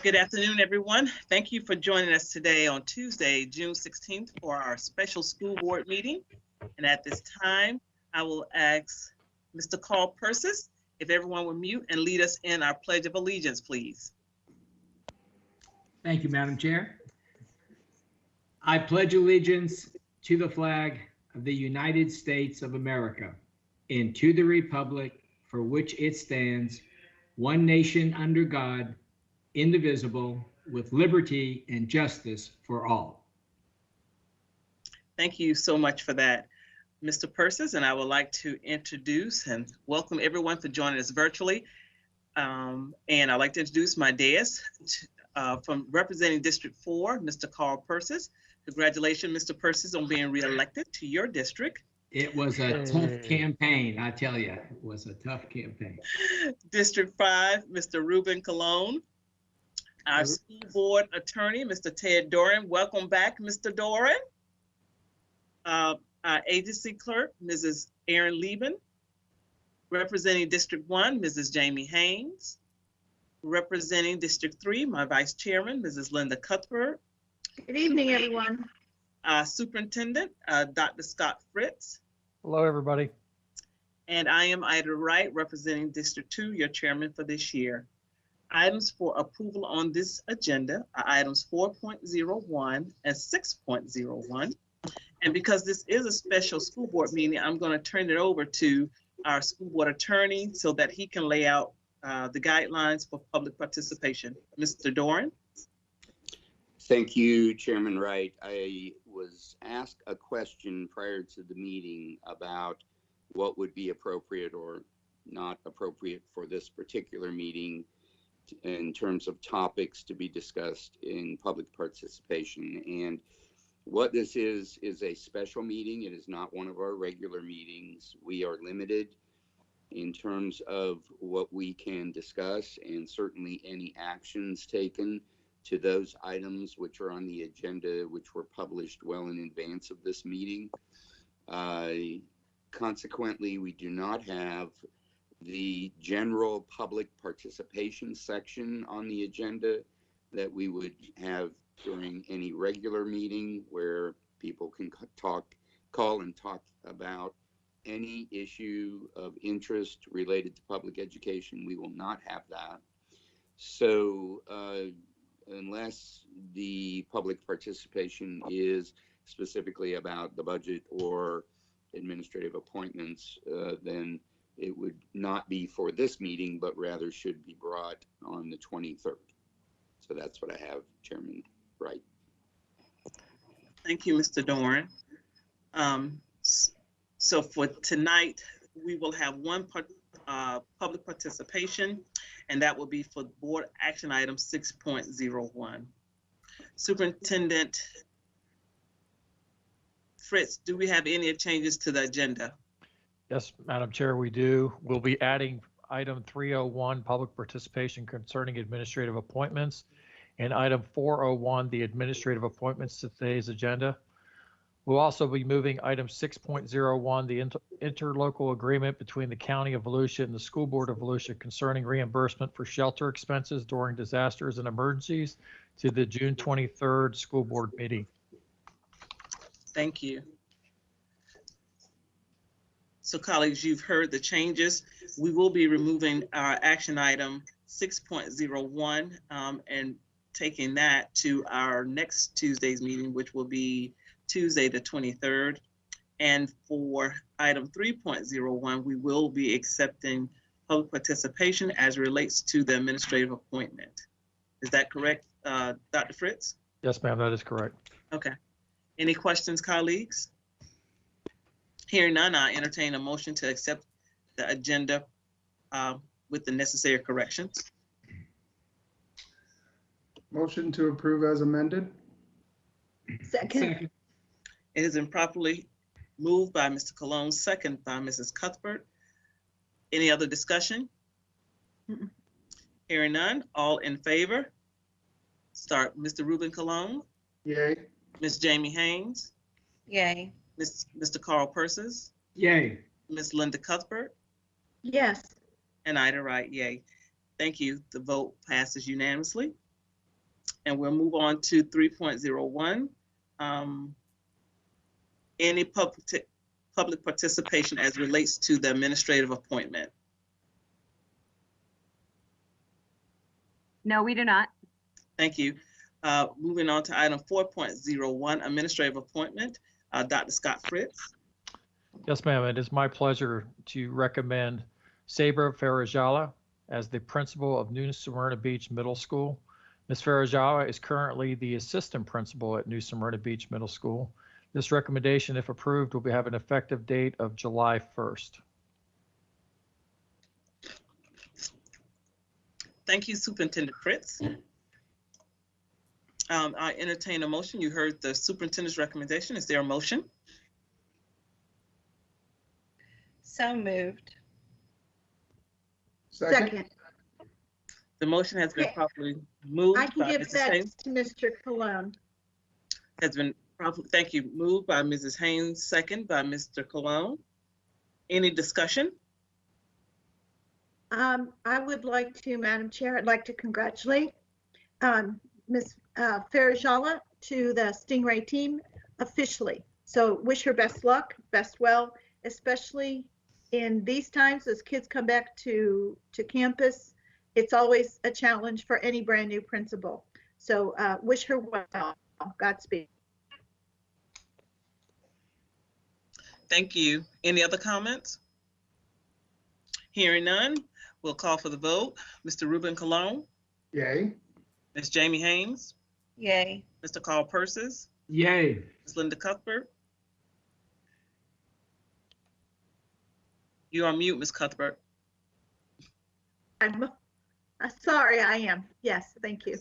Good afternoon, everyone. Thank you for joining us today on Tuesday, June 16th for our special school board meeting. And at this time, I will ask Mr. Carl Persis if everyone will mute and lead us in our Pledge of Allegiance, please. Thank you, Madam Chair. I pledge allegiance to the flag of the United States of America and to the republic for which it stands, one nation under God, indivisible, with liberty and justice for all. Thank you so much for that, Mr. Persis, and I would like to introduce and welcome everyone for joining us virtually. And I'd like to introduce my dais from representing District 4, Mr. Carl Persis. Congratulations, Mr. Persis, on being reelected to your district. It was a tough campaign, I tell you. It was a tough campaign. District 5, Mr. Ruben Colon. Our school board attorney, Mr. Ted Doran. Welcome back, Mr. Doran. Our agency clerk, Mrs. Erin Lieben. Representing District 1, Mrs. Jamie Haynes. Representing District 3, my vice chairman, Mrs. Linda Cuthbert. Good evening, everyone. Superintendent, Dr. Scott Fritz. Hello, everybody. And I am Ida Wright, representing District 2, your chairman for this year. Items for approval on this agenda are items 4.01 and 6.01. And because this is a special school board meeting, I'm going to turn it over to our school board attorney so that he can lay out the guidelines for public participation. Mr. Doran. Thank you, Chairman Wright. I was asked a question prior to the meeting about what would be appropriate or not appropriate for this particular meeting in terms of topics to be discussed in public participation. And what this is a special meeting. It is not one of our regular meetings. We are limited in terms of what we can discuss and certainly any actions taken to those items which are on the agenda, which were published well in advance of this meeting. Consequently, we do not have the general public participation section on the agenda that we would have during any regular meeting where people can call and talk about any issue of interest related to public education. We will not have that. So unless the public participation is specifically about the budget or administrative appointments, then it would not be for this meeting, but rather should be brought on the 23rd. So that's what I have, Chairman Wright. Thank you, Mr. Doran. So for tonight, we will have one public participation, and that will be for board action item 6.01. Superintendent Fritz, do we have any changes to the agenda? Yes, Madam Chair, we do. We'll be adding item 301, public participation concerning administrative appointments, and item 401, the administrative appointments to today's agenda. We'll also be moving item 6.01, the interlocal agreement between the County of Volusia and the School Board of Volusia concerning reimbursement for shelter expenses during disasters and emergencies, to the June 23rd school board meeting. Thank you. So colleagues, you've heard the changes. We will be removing our action item 6.01 and taking that to our next Tuesday's meeting, which will be Tuesday the 23rd. And for item 3.01, we will be accepting public participation as it relates to the administrative appointment. Is that correct, Dr. Fritz? Yes, ma'am, that is correct. Okay. Any questions, colleagues? Hearing none, I entertain a motion to accept the agenda with the necessary corrections. Motion to approve as amended. Second. It has been properly moved by Mr. Colon, second by Mrs. Cuthbert. Any other discussion? Hearing none, all in favor? Start Mr. Ruben Colon. Yay. Ms. Jamie Haynes. Yay. Mr. Carl Persis. Yay. Ms. Linda Cuthbert. Yes. And Ida Wright, yay. Thank you. The vote passes unanimously. And we'll move on to 3.01. Any public participation as relates to the administrative appointment. No, we do not. Thank you. Moving on to item 4.01, administrative appointment. Dr. Scott Fritz. Yes, ma'am. It is my pleasure to recommend Saber Farajala as the principal of New Smyrna Beach Middle School. Ms. Farajala is currently the assistant principal at New Smyrna Beach Middle School. This recommendation, if approved, will have an effective date of July 1st. Thank you, Superintendent Fritz. I entertain a motion. You heard the superintendent's recommendation. Is there a motion? So moved. Second. The motion has been properly moved I can by give Mrs. that Haynes. to Mr. Cologne. Has been properly, thank you, moved by Mrs. Haynes, second by Mr. Cologne. Any discussion? I would like to, Madam Chair, I'd like to congratulate Ms. Farajala to the Stingray team officially. So wish her best luck, best well, especially in these times as kids come back to campus. It's always a challenge for any brand new principal. So wish her well. Godspeed. Thank you. Any other comments? Hearing none, we'll call for the vote. Mr. Ruben Cologne, Yay. Ms. Jamie Haynes, Yay. Mr. Carl Persis, Yay. Ms. Linda Cuthbert. You're on mute, Ms. Cuthbert. I'm sorry, I am. Yes, thank you.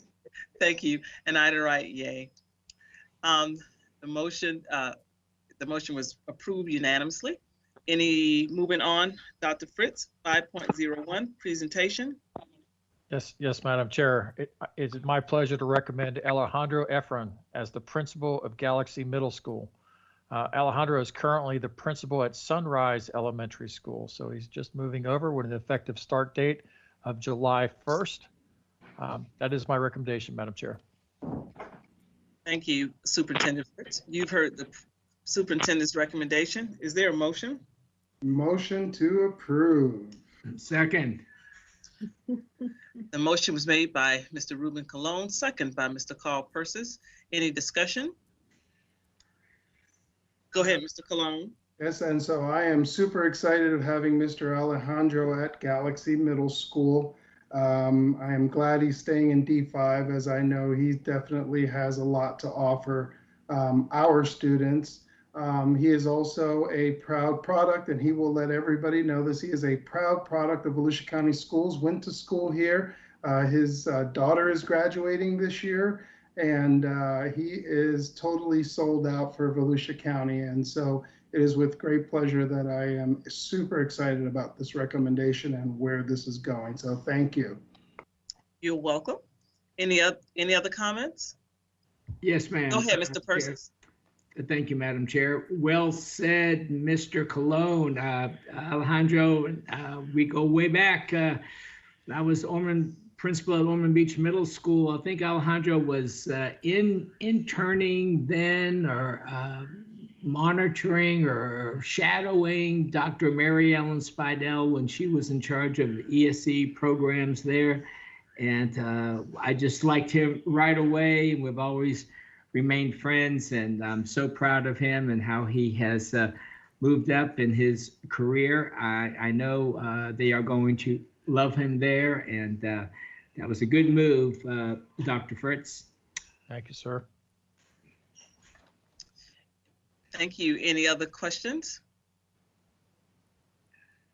Thank you. And Ida Wright, yay. The motion was approved unanimously. Moving on, Dr. Fritz, 5.01 presentation. Yes, Madam Chair. It is my pleasure to recommend Alejandro Efron as the principal of Galaxy Middle School. Alejandro is currently the principal at Sunrise Elementary School, so he's just moving over with an effective start date of July 1st. That is my recommendation, Madam Chair. Thank you, Superintendent Fritz. You've heard the superintendent's recommendation. Is there a motion? Motion to approve. Second. The motion was made by Mr. Ruben Cologne, second by Mr. Carl Persis. Any discussion? Go ahead, Mr. Cologne. Yes, and so I am super excited of having Mr. Alejandro at Galaxy Middle School. I am glad he's staying in D5, as I know he definitely has a lot to offer our students. He is also a proud product, and he will let everybody know this. He is a proud product of Volusia County Schools, went to school here. His daughter is graduating this year, and he is totally sold out for Volusia County. And so it is with great pleasure that I am super excited about this recommendation and where this is going. So thank you. You're welcome. Any other comments? Yes, ma'am. Go ahead, Mr. Persis. Thank you, Madam Chair. Well said, Mr. Cologne. Alejandro, we go way back. I was principal at Ormond Beach Middle School. I think Alejandro was interning then, or monitoring or shadowing Dr. Mary Ellen Spidell when she was in charge of ESE programs there. And I just liked him right away. We've always remained friends, and I'm so proud of him and how he has moved up in his career. I know they are going to love him there, and that was a good move, Dr. Fritz. Thank you, sir. Thank you. Any other questions?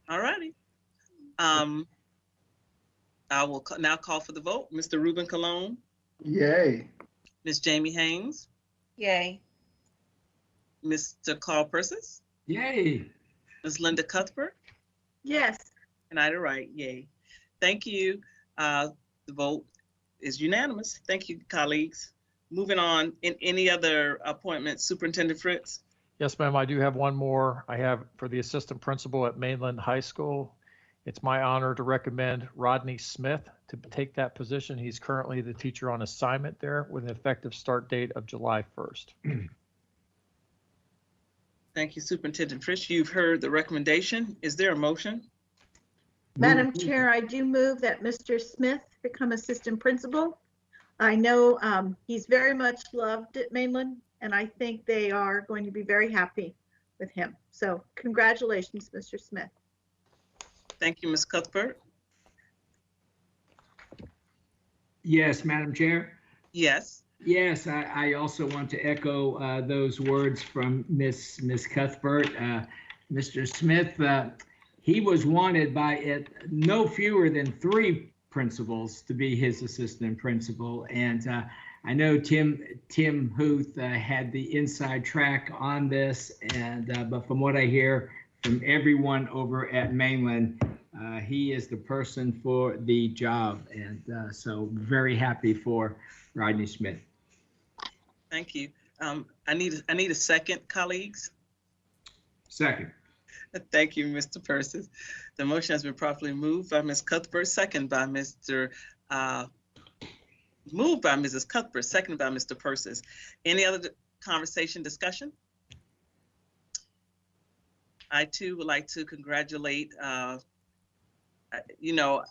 All righty. I will now call for the vote. Mr. Ruben Cologne, Yay. Ms. Jamie Haynes, Yay. Mr. Carl Persis, Yay. Ms. Linda Cuthbert, Yes, and Ida Wright, yay. Thank you. The vote is unanimous. Thank you, colleagues. Moving on, in any other appointments, Superintendent Fritz? Yes, ma'am. I do have one more. I have for the assistant principal at Mainland High School. It's my honor to recommend Rodney Smith to take that position. He's currently the teacher on assignment there with an effective start date of July 1st. Thank you, Superintendent Fritz. You've heard the recommendation. Is there a motion? Madam Chair, I do move that Mr. Smith become assistant principal. I know he's very much loved at Mainland, and I think they are going to be very happy with him. So congratulations, Mr. Smith. Thank you, Ms. Cuthbert. Yes, Madam Chair. Yes. Yes, I also want to echo those words from Miss Cuthbert. Mr. Smith, he was wanted by no fewer than 3 principals to be his assistant principal, and I know Tim Huth had the inside track on this, and but from what I hear from everyone over at Mainland, he is the person for the job, and so very happy for Rodney Smith. Thank you. I need a second, colleagues. Second. Thank you, Mr. Persis. The motion has been properly moved by Ms. Cuthbert, second by moved by Mrs. Cuthbert, seconded by Mr. Persis. Any other conversation, discussion? I too would like to congratulate, you know,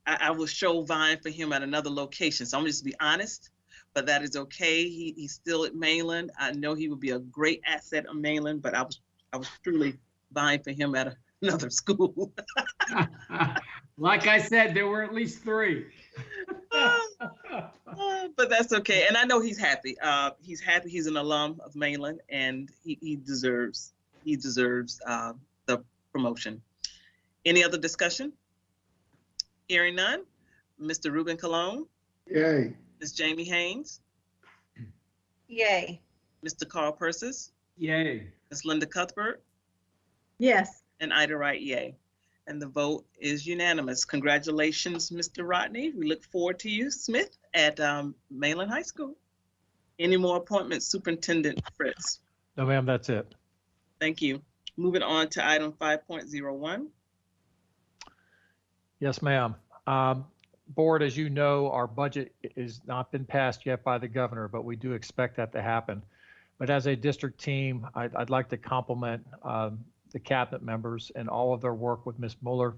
I will show Vine for him at another location. So I'm just be honest, but that is okay. He's still at Mainland. I know he would be a great asset on Mainland, but I was truly vying for him at another school. Like I said, there were at least 3. But that's okay. And I know he's happy. He's happy. He's an alum of Mainland, and he deserves the promotion. Any other discussion? Hearing none. Mr. Ruben Colon. Yay. Ms. Jamie Haynes. Yay. Mr. Carl Persis. Yay. Ms. Linda Cuthbert. Yes. And Ida Wright, yay. And the vote is unanimous. Congratulations, Mr. Rodney. We look forward to you, Smith, at Mainland High School. Any more appointments, Superintendent Fritz? No, ma'am, that's it. Thank you. Moving on to item 5.01. Yes, ma'am. Board, as you know, our budget has not been passed yet by the governor, but we do expect that to happen. But as a district team, I'd like to compliment the cabinet members and all of their work with Ms. Mueller.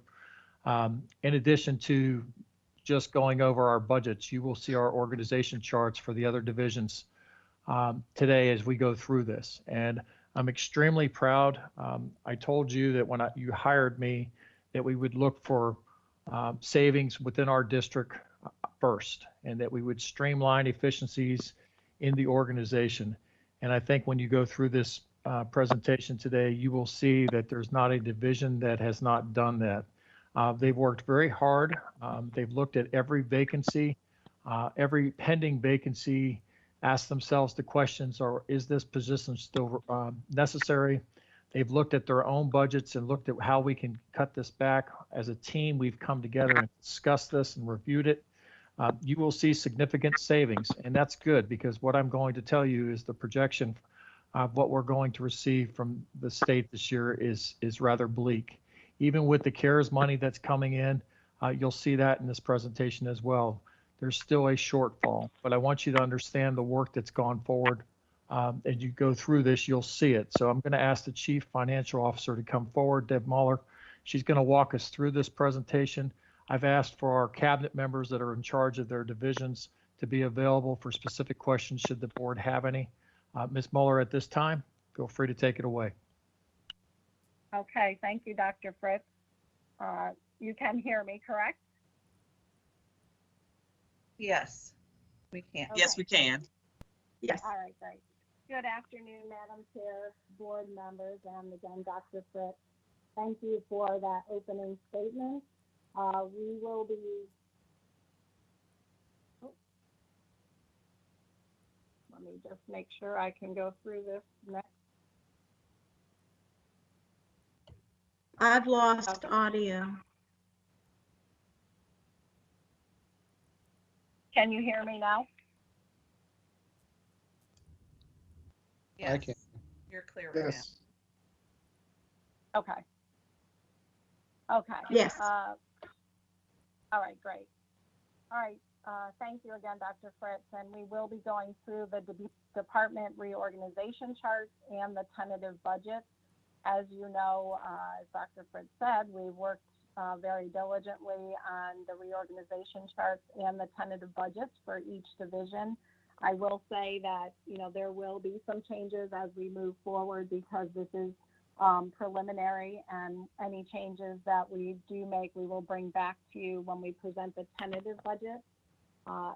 In addition to just going over our budgets, you will see our organization charts for the other divisions today as we go through this. And I'm extremely proud. I told you that when you hired me that we would look for savings within our district first, and that we would streamline efficiencies in the organization. And I think when you go through this presentation today, you will see that there's not a division that has not done that. They've worked very hard. They've looked at every vacancy, every pending vacancy, asked themselves the questions, or is this position still necessary? They've looked at their own budgets and looked at how we can cut this back. As a team, we've come together and discussed this and reviewed it. You will see significant savings, and that's good, because what I'm going to tell you is the projection of what we're going to receive from the state this year is rather bleak. Even with the CARES money that's coming in, you'll see that in this presentation as well. There's still a shortfall, but I want you to understand the work that's gone forward. As you go through this, you'll see it. So I'm going to ask the Chief Financial Officer to come forward, Deb Mueller. She's going to walk us through this presentation. I've asked for our cabinet members that are in charge of their divisions to be available for specific questions should the board have any. Ms. Mueller, at this time, feel free to take it away. Okay, thank you, Dr. Fritz. You can hear me, correct? Yes, we can. Okay. Yes, we can. Yes. All right, great. Good afternoon, Madam Chair, board members, and again, Dr. Fritz. Thank you for that opening statement. We will be let me just make sure I can go through this next. I've lost audio. Can you hear me now? Yes. I can. You're clear right now. Yes. Okay. Okay. Yes. All right, great. All right. Thank you again, Dr. Fritz. And we will be going through the department reorganization charts and the tentative budget. As you know, as Dr. Fritz said, we worked very diligently on the reorganization charts and the tentative budgets for each division. I will say that, you know, there will be some changes as we move forward because this is preliminary, and any changes that we do make, we will bring back to you when we present the tentative budget.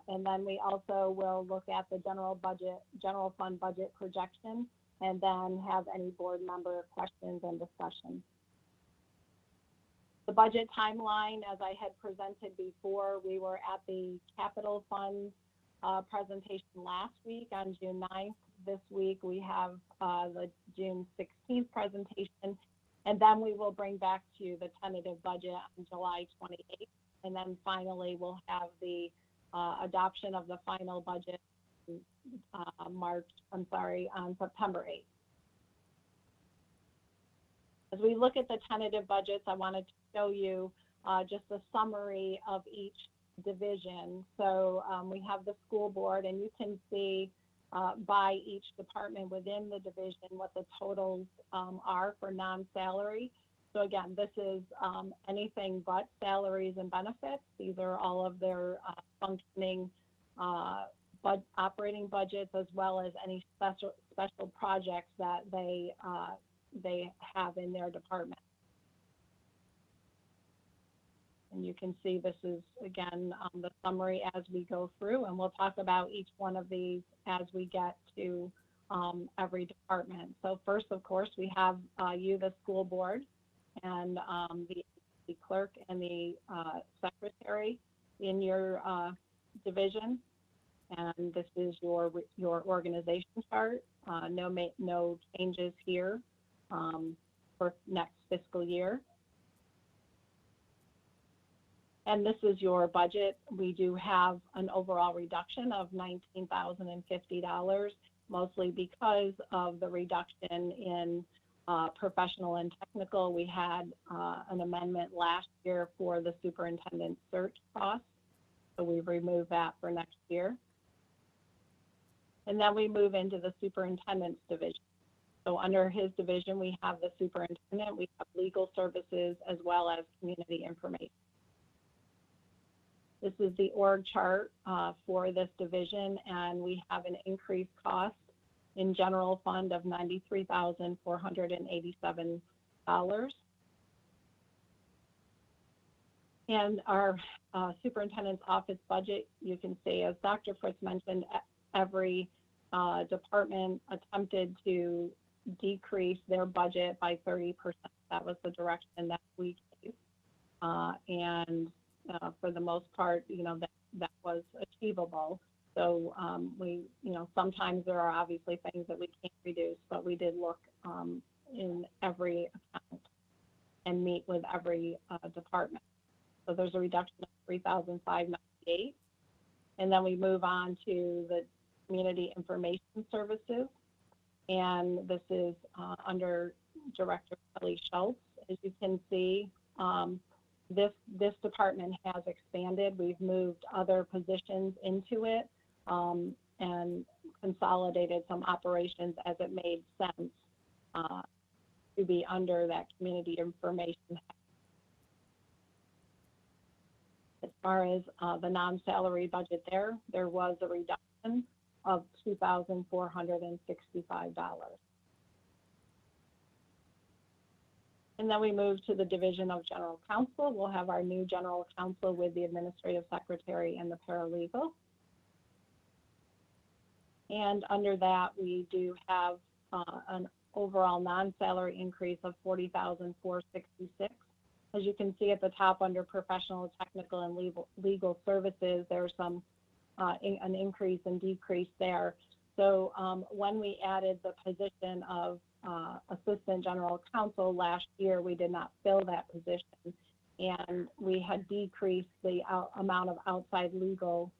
And then we also will look at the general fund budget projection, and then have any board member questions and discussion. The budget timeline, as I had presented before, we were at the capital fund presentation last week on June 9th. This week we have the June 16th presentation, and then we will bring back to you the tentative budget on July 28th. And then finally, we'll have the adoption of the final budget on September 8th. As we look at the tentative budgets, I wanted to show you just a summary of each division. So we have the school board, and you can see by each department within the division what the totals are for non-salary. So again, this is anything but salaries and benefits. These are all of their functioning operating budgets, as well as any special projects that they have in their department. And you can see this is, again, the summary as we go through, and we'll talk about each one of these as we get to every department. So first, of course, we have you, the school board, and the clerk and the secretary in your division. And this is your organization chart. No changes here for next fiscal year. And this is your budget. We do have an overall reduction of $19,050, mostly because of the reduction in professional and technical. We had an amendment last year for the superintendent search costs, so we've removed that for next year. And then we move into the superintendent's division. So under his division, we have the superintendent, we have legal services, as well as community information. This is the org chart for this division, and we have an increased cost in general fund of $93,487. And our superintendent's office budget, you can see, as Dr. Fritz mentioned, every department attempted to decrease their budget by 30%. That was the direction that we gave. And for the most part, you know, that was achievable. So we, you know, sometimes there are obviously things that we can't reduce, but we did look in every account and meet with every department. So there's a reduction of $3,598. And then we move on to the community information services. And this is under Director Kelly Schultz. As you can see, this department has expanded. We've moved other positions into it and consolidated some operations as it made sense to be under that community information. As far as the non-salary budget there was a reduction of $2,465. And then we move to the Division of General Counsel. We'll have our new General Counsel with the Administrative Secretary and the Paralegal. And under that, we do have an overall non-salary increase of $40,466. As you can see at the top under Professional, Technical, and Legal Services, there's some an increase and decrease there. So when we added the position of Assistant General Counsel last year, we did not fill that position, and we had decreased the amount of outside legal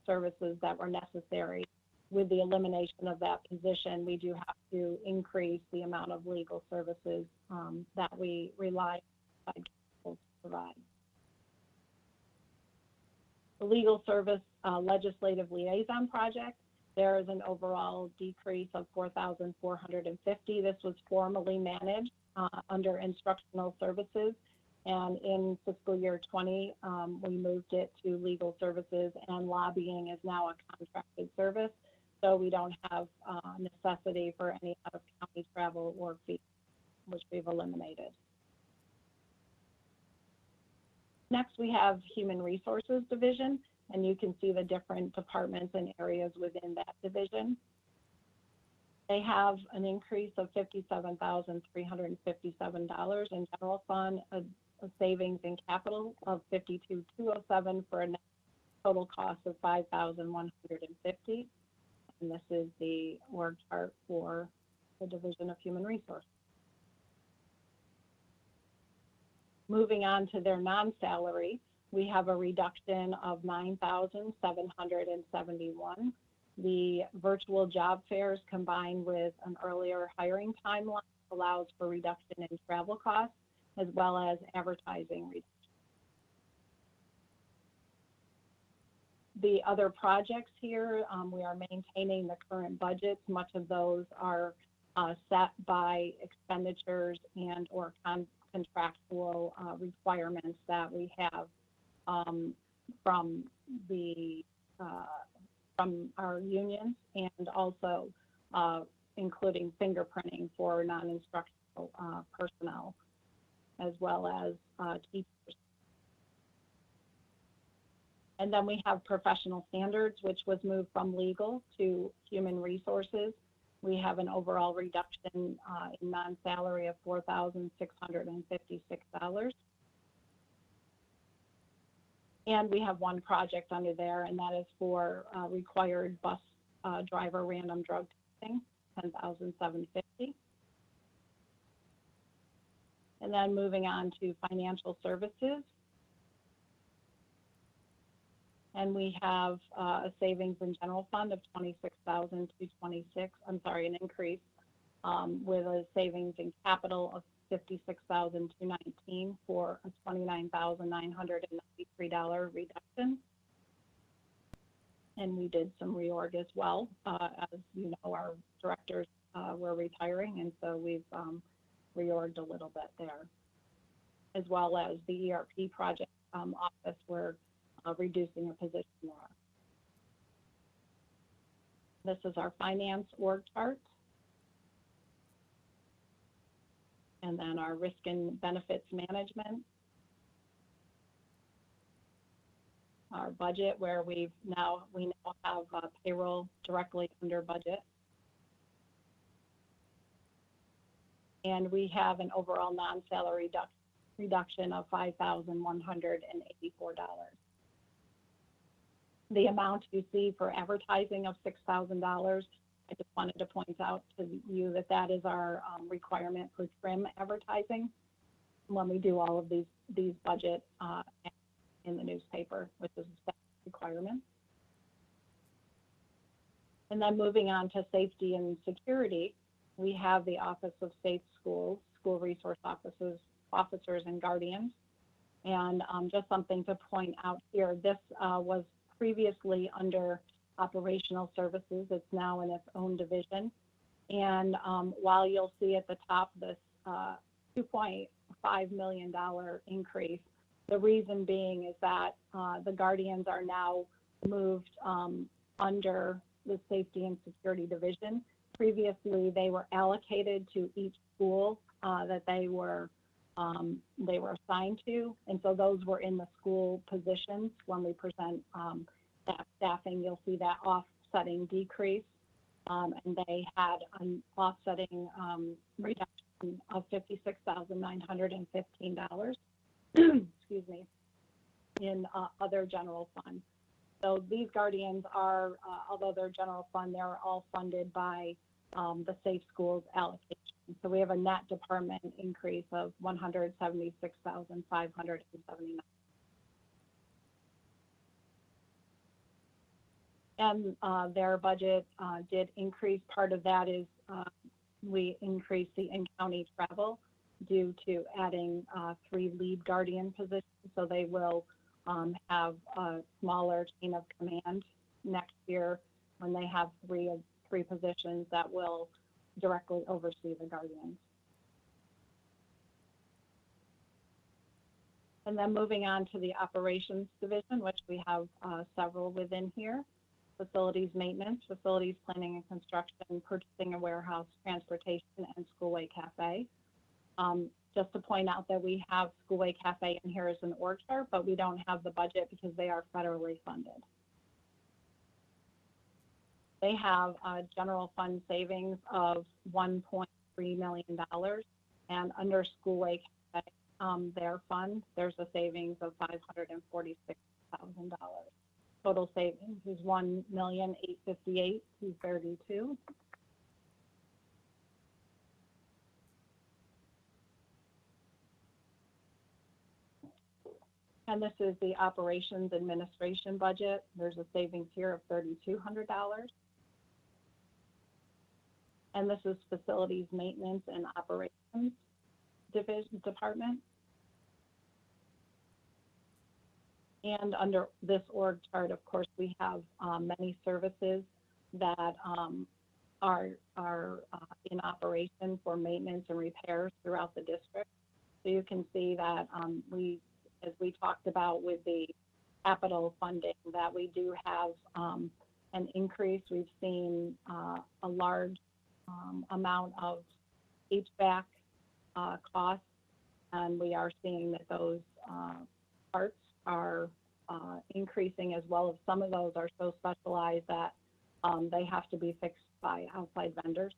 services that were necessary. With the elimination of that position, we do have to increase the amount of legal services that we rely on outside counsel to provide. The legal service legislative liaison project, there is an overall decrease of $4,450. This was formerly managed under instructional services. And in fiscal year 20, we moved it to legal services, and lobbying is now a contracted service. So we don't have necessity for any out-of-county travel or fees, which we've eliminated. Next, we have Human Resources Division, and you can see the different departments and areas within that division. They have an increase of $57,357 in general fund, a savings in capital of $52,207 for a total cost of $5,150. And this is the org chart for the Division of Human Resources. Moving on to their non-salary, we have a reduction of $9,771. The virtual job fairs combined with an earlier hiring timeline allows for reduction in travel costs as well as advertising reduction. The other projects here, we are maintaining the current budgets. Much of those are set by expenditures and or contractual requirements that we have from our unions, and also including fingerprinting for non-instructional personnel, as well as teachers. And then we have professional standards, which was moved from legal to human resources. We have an overall reduction in non-salary of $4,656. And we have one project under there, and that is for required bus driver random drug testing, $10,750. And then moving on to financial services. And we have a savings in general fund of $26,226. I'm sorry, an increase with a savings in capital of $56,219 for a $29,993 reduction. And we did some reorg as well. As you know, our directors were retiring, and so we've reorged a little bit there, as well as the ERP project office. We're reducing a position there. This is our finance org chart. And then our risk and benefits management. Our budget, where we now have payroll directly under budget. And we have an overall non-salary reduction of $5,184. The amount you see for advertising of $6,000, I just wanted to point out to you that that is our requirement for trim advertising when we do all of these budget in the newspaper, which is a requirement. And then moving on to safety and security, we have the Office of Safe Schools, School Resource Officers and Guardians. And just something to point out here, this was previously under operational services. It's now in its own division. And while you'll see at the top this $2.5 million increase, the reason being is that the Guardians are now moved under the Safety and Security Division. Previously, they were allocated to each school that they were assigned to, and so those were in the school positions. When we present that staffing, you'll see that offsetting decrease, and they had an offsetting reduction of $56,915. Excuse me, in other general fund. So these Guardians are, although they're general fund, they're all funded by the Safe Schools allocation. So we have a net department increase of $176,579. And their budget did increase. Part of that is we increased the in-county travel due to adding 3 lead guardian positions. So they will have a smaller chain of command next year when they have three positions that will directly oversee the guardians. And then moving on to the operations division, which we have several within here: facilities maintenance, facilities planning and construction, purchasing and warehouse, transportation, and Schoolway Cafe. Just to point out that we have Schoolway Cafe in here as an org chart, but we don't have the budget because they are federally funded. They have a general fund savings of $1.3 million, and under Schoolway Cafe, their fund, there's a savings of $546,000. Total savings is $1,858,232. And this is the operations administration budget. There's a savings here of $3,200. And this is facilities maintenance and operations department. And under this org chart, of course, we have many services that are in operation for maintenance and repairs throughout the district. So you can see that as we talked about with the capital funding, that we do have an increase. We've seen a large amount of HVAC costs, and we are seeing that those parts are increasing as well. As some of those are so specialized that they have to be fixed by outside vendors.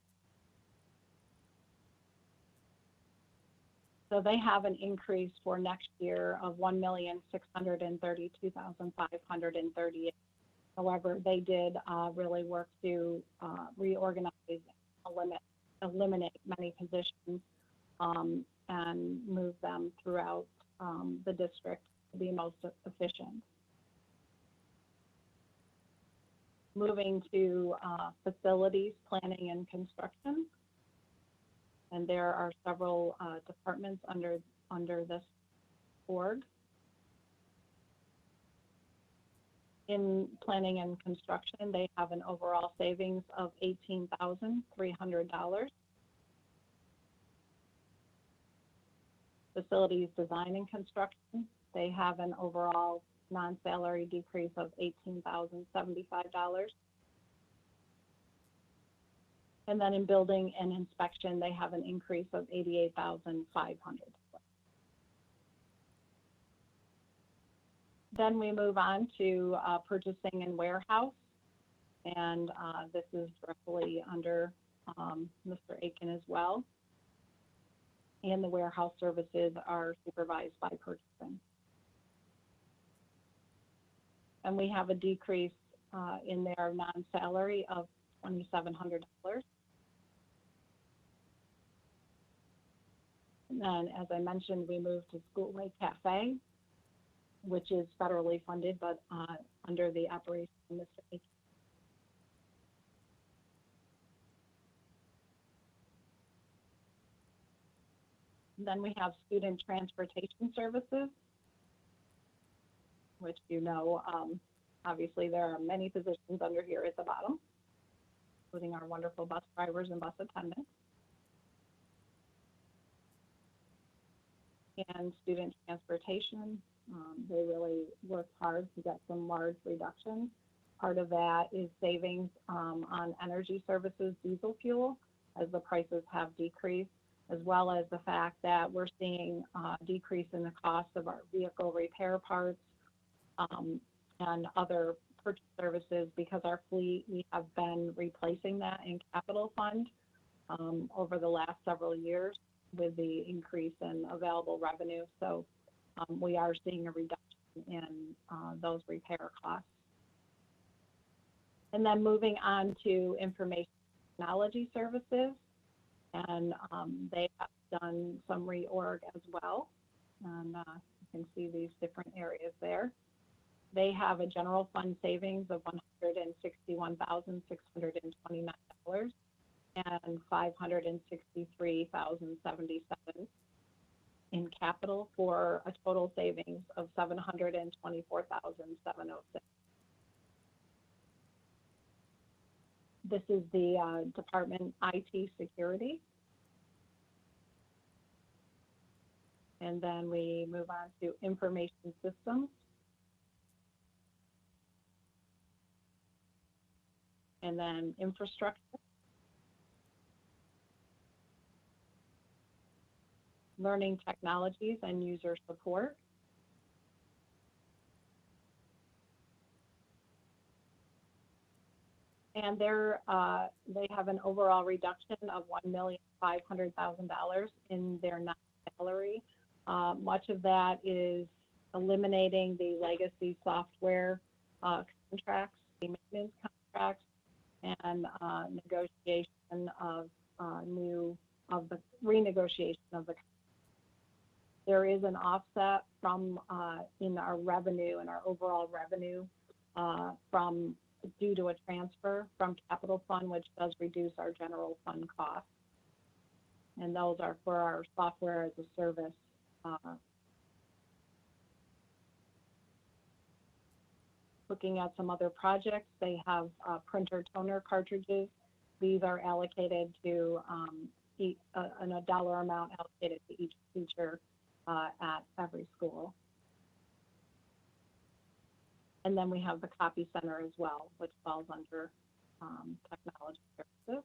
So they have an increase for next year of $1,632,538. However, they did really work to reorganize, eliminate many positions, and move them throughout the district to be most efficient. Moving to facilities planning and construction. And there are several departments under this org. In planning and construction, they have an overall savings of $18,300. Facilities design and construction, they have an overall non-salary decrease of $18,075. And then in building and inspection, they have an increase of $88,500. Then we move on to purchasing and warehouse. And this is directly under Mr. Aiken as well. And the warehouse services are supervised by purchasing. And we have a decrease in their non-salary of $2,700. And then, as I mentioned, we moved to Schoolway Cafe, which is federally funded, but under the operation of Mr. Aiken. Then we have student transportation services, which obviously there are many positions under here at the bottom, including our wonderful bus drivers and bus attendants. And student transportation, they really worked hard to get some large reductions. Part of that is savings on energy services, diesel fuel, as the prices have decreased, as well as the fact that we're seeing a decrease in the cost of our vehicle repair parts and other purchase services, because our fleet, we have been replacing that in capital fund over the last several years with the increase in available revenue. So we are seeing a reduction in those repair costs. And then moving on to information technology services, and they have done some reorg as well. And you can see these different areas there. They have a general fund savings of $161,629 and $563,077. in capital for a total savings of $724,706. This is the department IT security. And then we move on to information systems. And then infrastructure. Learning technologies and user support. And they have an overall reduction of $1,500,000 in their non-salary. Much of that is eliminating the legacy software contracts, the maintenance contracts, and negotiation of the renegotiation of the. There is an offset from in our revenue and our overall revenue from due to a transfer from capital fund, which does reduce our general fund costs. And those are for our software as a service. Looking at some other projects, they have printer toner cartridges. These are allocated to a dollar amount allocated to each teacher at every school. And then we have the copy center as well, which falls under technology services.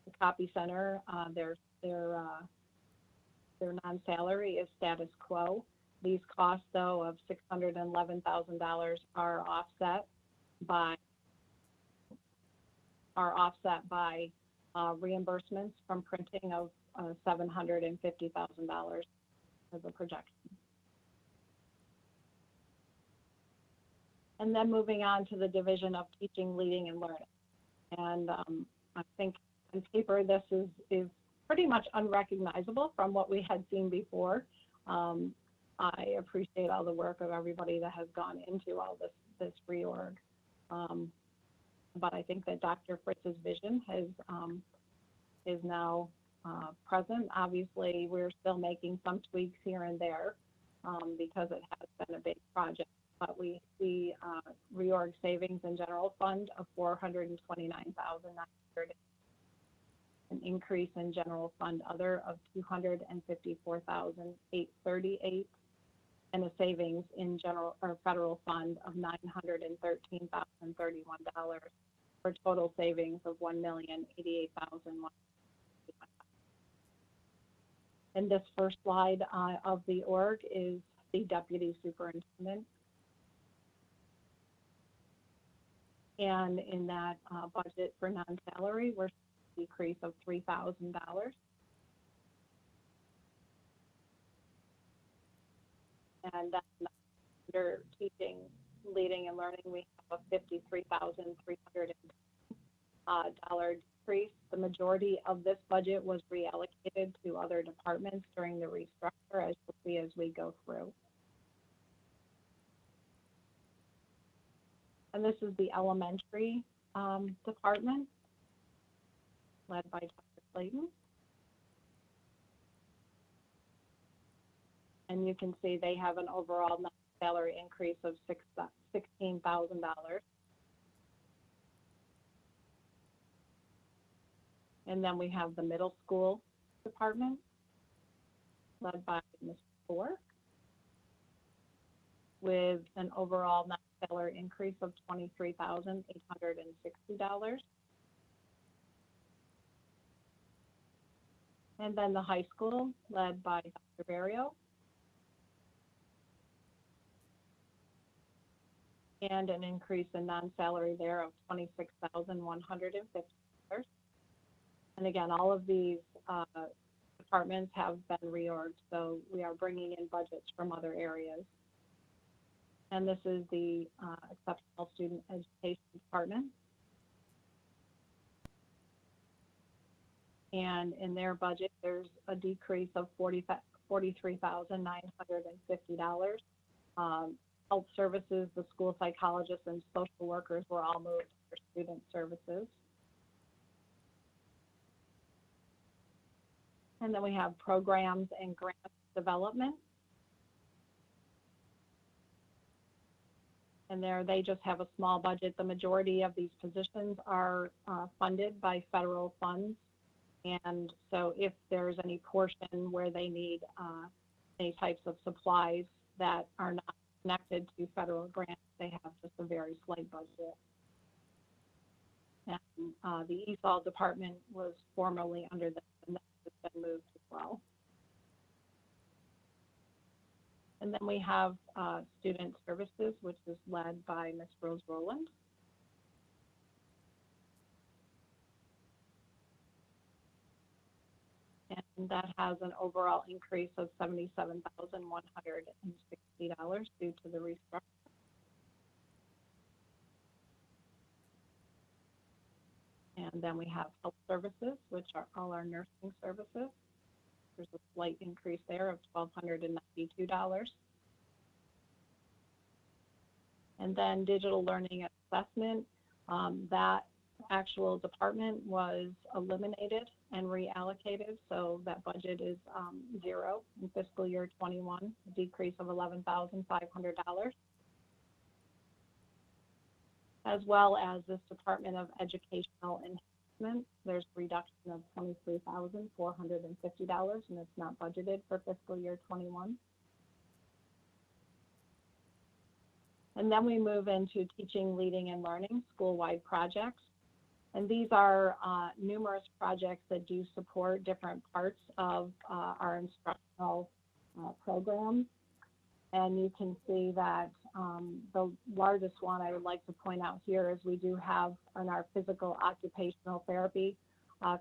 The copy center, their non-salary is status quo. These costs, though, of $611,000 are offset by reimbursements from printing of $750,000 as a projection. And then moving on to the division of teaching, leading, and learning. And I think on paper, this is pretty much unrecognizable from what we had seen before. I appreciate all the work of everybody that has gone into all this reorg. But I think that Dr. Fritz's vision is now present. Obviously, we're still making some tweaks here and there because it has been a big project. But we see reorg savings in general fund of $429,900, an increase in general fund other of $254,838, and a savings in general or federal fund of $913,031 for total savings of $1,088,161. And this first slide of the org is the deputy superintendent. And in that budget for non-salary, we're seeing a decrease of $3,000. And then under teaching, leading, and learning, we have a $53,300 decrease. The majority of this budget was reallocated to other departments during the restructure, as you'll see as we go through. And this is the elementary department, led by Dr. Clayton. And you can see they have an overall salary increase of $16,000. And then we have the middle school department, led by Ms. Thor, with an overall salary increase of $23,860. And then the high school, led by Dr. Barrio, and an increase in non-salary there of $26,150. And again, all of these departments have been reorged, so we are bringing in budgets from other areas. And this is the exceptional student education department. And in their budget, there's a decrease of $43,950. Health services, the school psychologists and social workers were all moved for student services. And then we have programs and grant development. And there they just have a small budget. The majority of these positions are funded by federal funds. And so if there's any portion where they need any types of supplies that are not connected to federal grants, they have just a very slight budget. And the ESOL department was formerly under this, and that has been moved as well. And then we have student services, which is led by Ms. Rose Rowland. And that has an overall increase of $77,160 due to the restructure. And then we have health services, which are all our nursing services. There's a slight increase there of $1,292. And then digital learning assessment, that actual department was eliminated and reallocated. So that budget is zero in fiscal year 21, a decrease of $11,500. As well as this Department of Educational Enhancement, there's a reduction of $23,450, and it's not budgeted for fiscal year 21. And then we move into teaching, leading, and learning, school-wide projects. And these are numerous projects that do support different parts of our instructional programs. And you can see that the largest one I would like to point out here is we do have in our physical occupational therapy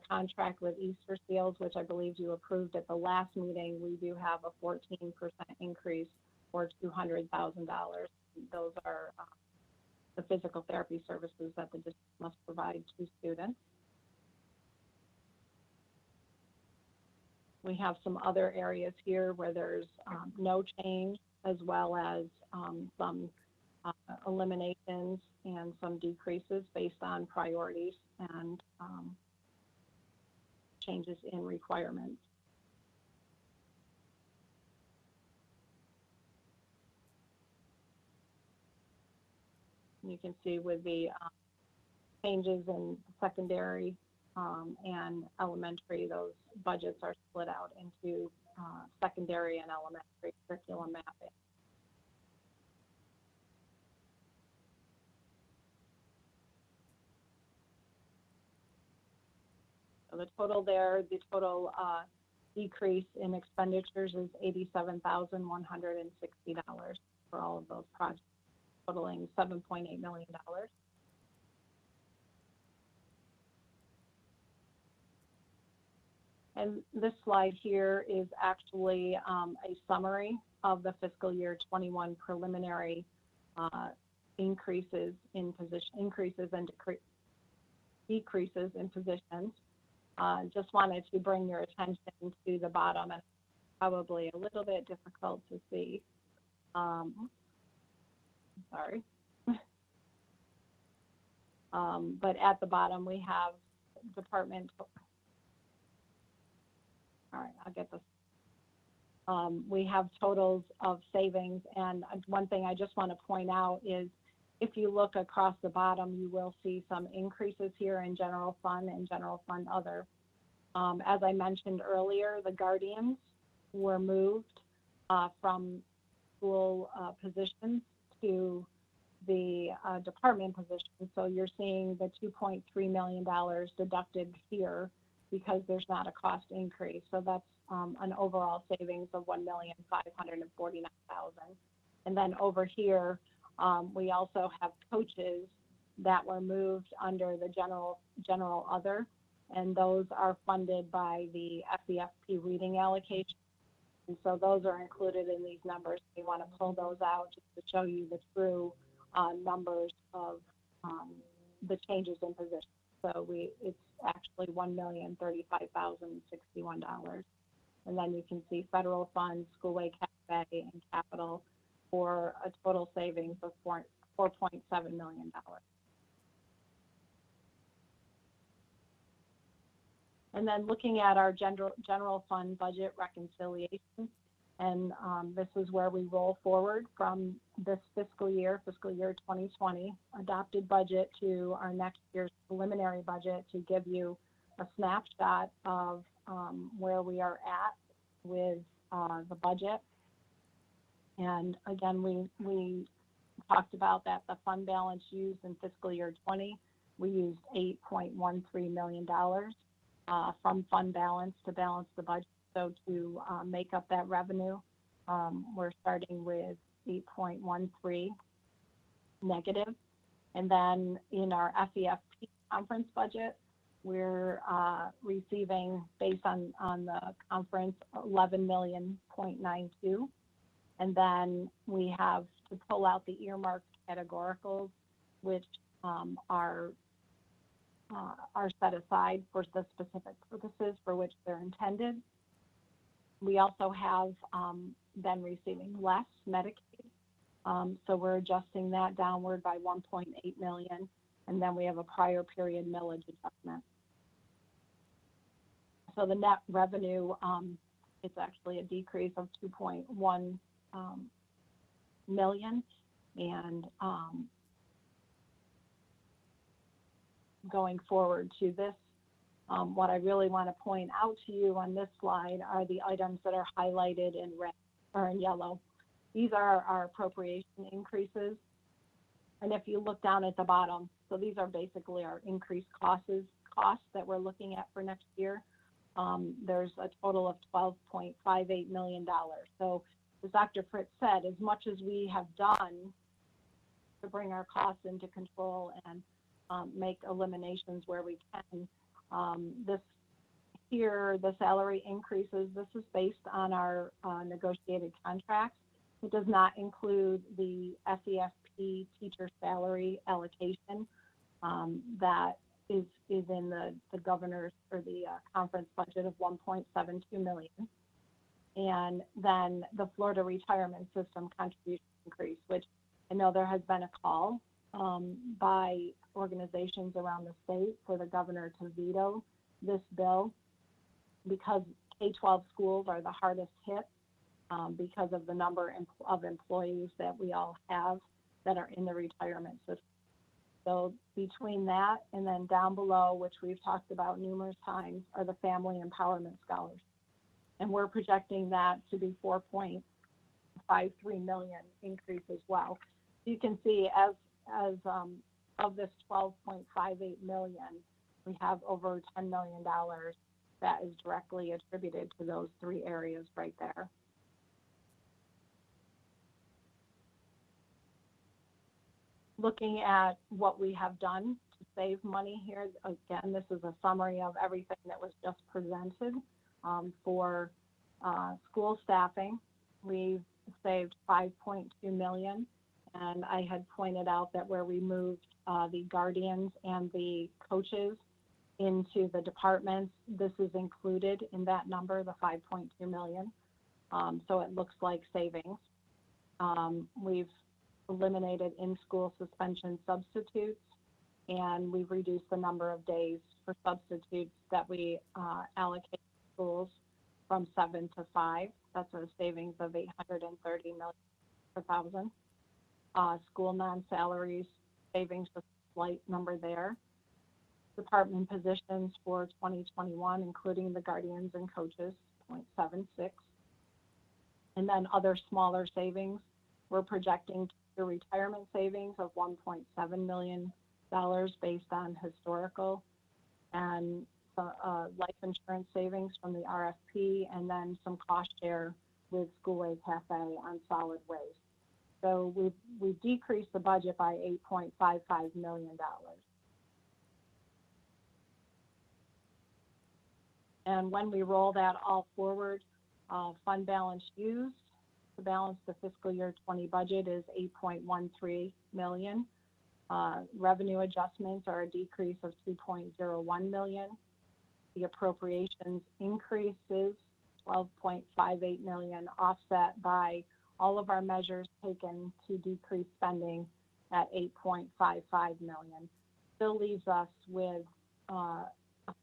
contract with Easter Seals, which I believe you approved at the last meeting. We do have a 14% increase or $200,000. Those are the physical therapy services that the district must provide to students. We have some other areas here where there's no change, as well as some eliminations and some decreases based on priorities and changes in requirements. You can see with the changes in secondary and elementary, those budgets are split out into secondary and elementary curriculum mapping. So the total there, the total decrease in expenditures is $87,160 for all of those projects, totaling $7.8 million. And this slide here is actually a summary of the fiscal year 21 preliminary increases in position, increases and decreases in positions. Just wanted to bring your attention to the bottom, and probably a little bit difficult to see. Sorry. But at the bottom we have department. All right, I'll get this. We have totals of savings, and one thing I just want to point out is if you look across the bottom, you will see some increases here in general fund and general fund other. As I mentioned earlier, the guardians were moved from school positions to the department position. So you're seeing the $2.3 million deducted here because there's not a cost increase. So that's an overall savings of $1,549,000. And then over here, we also have coaches that were moved under the general other, and those are funded by the FEFP reading allocation. And so those are included in these numbers. We want to pull those out just to show you the true numbers of the changes in position. So it's actually $1,035,061. And then you can see federal funds, schoolway cafe, and capital for a total savings of $4.7 million. And then looking at our general fund budget reconciliation, and this is where we roll forward from this fiscal year 2020 adopted budget to our next year's preliminary budget to give you a snapshot of where we are at with the budget. And again, we talked about that the fund balance used in fiscal year 20, we used $8.13 million from fund balance to balance the budget. So to make up that revenue, we're starting with 8.13 negative. And then in our FEFP conference budget, we're receiving, based on the conference, 11 million .92. And then we have to pull out the earmarked categoricals, which are set aside for the specific purposes for which they're intended. We also have been receiving less Medicaid, so we're adjusting that downward by 1.8 million, and then we have a prior period millage adjustment. So the net revenue is actually a decrease of 2.1 million, and going forward to this, what I really want to point out to you on this slide are the items that are highlighted in red or in yellow. These are our appropriation increases. And if you look down at the bottom, so these are basically our increased costs that we're looking at for next year. There's a total of $12.58 million. So as Dr. Fritz said, as much as we have done to bring our costs into control and make eliminations where we can, this here, the salary increases, this is based on our negotiated contracts. It does not include the SEFP teacher salary allocation that is in the governor's or the conference budget of 1.72 million. And then the Florida retirement system contribution increase, which I know there has been a call by organizations around the state for the governor to veto this bill because K-12 schools are the hardest hit because of the number of employees that we all have that are in the retirement system. So between that and then down below, which we've talked about numerous times, are the family empowerment scholars. And we're projecting that to be 4.53 million increase as well. You can see as of this 12.58 million, we have over $10 million that is directly attributed to those three areas right there. Looking at what we have done to save money here, again, this is a summary of everything that was just presented. For school staffing, we've saved 5.2 million. And I had pointed out that where we moved the guardians and the coaches into the departments, this is included in that number, the 5.2 million. So it looks like savings. We've eliminated in-school suspension substitutes, and we've reduced the number of days for substitutes that we allocate to schools from 7 to 5. That's a savings of 830 million per thousand. School non-salaries savings, a slight number there. Department positions for 2021, including the guardians and coaches, 0.76. And then other smaller savings, we're projecting the retirement savings of $1.7 million based on historical, and life insurance savings from the RFP, and then some cost share with Schoolway Cafe on solid waste. So we've decreased the budget by $8.55 million. And when we roll that all forward, fund balance used to balance the fiscal year 20 budget is 8.13 million. Revenue adjustments are a decrease of 2.01 million. The appropriations increases 12.58 million, offset by all of our measures taken to decrease spending at 8.55 million. Still leaves us with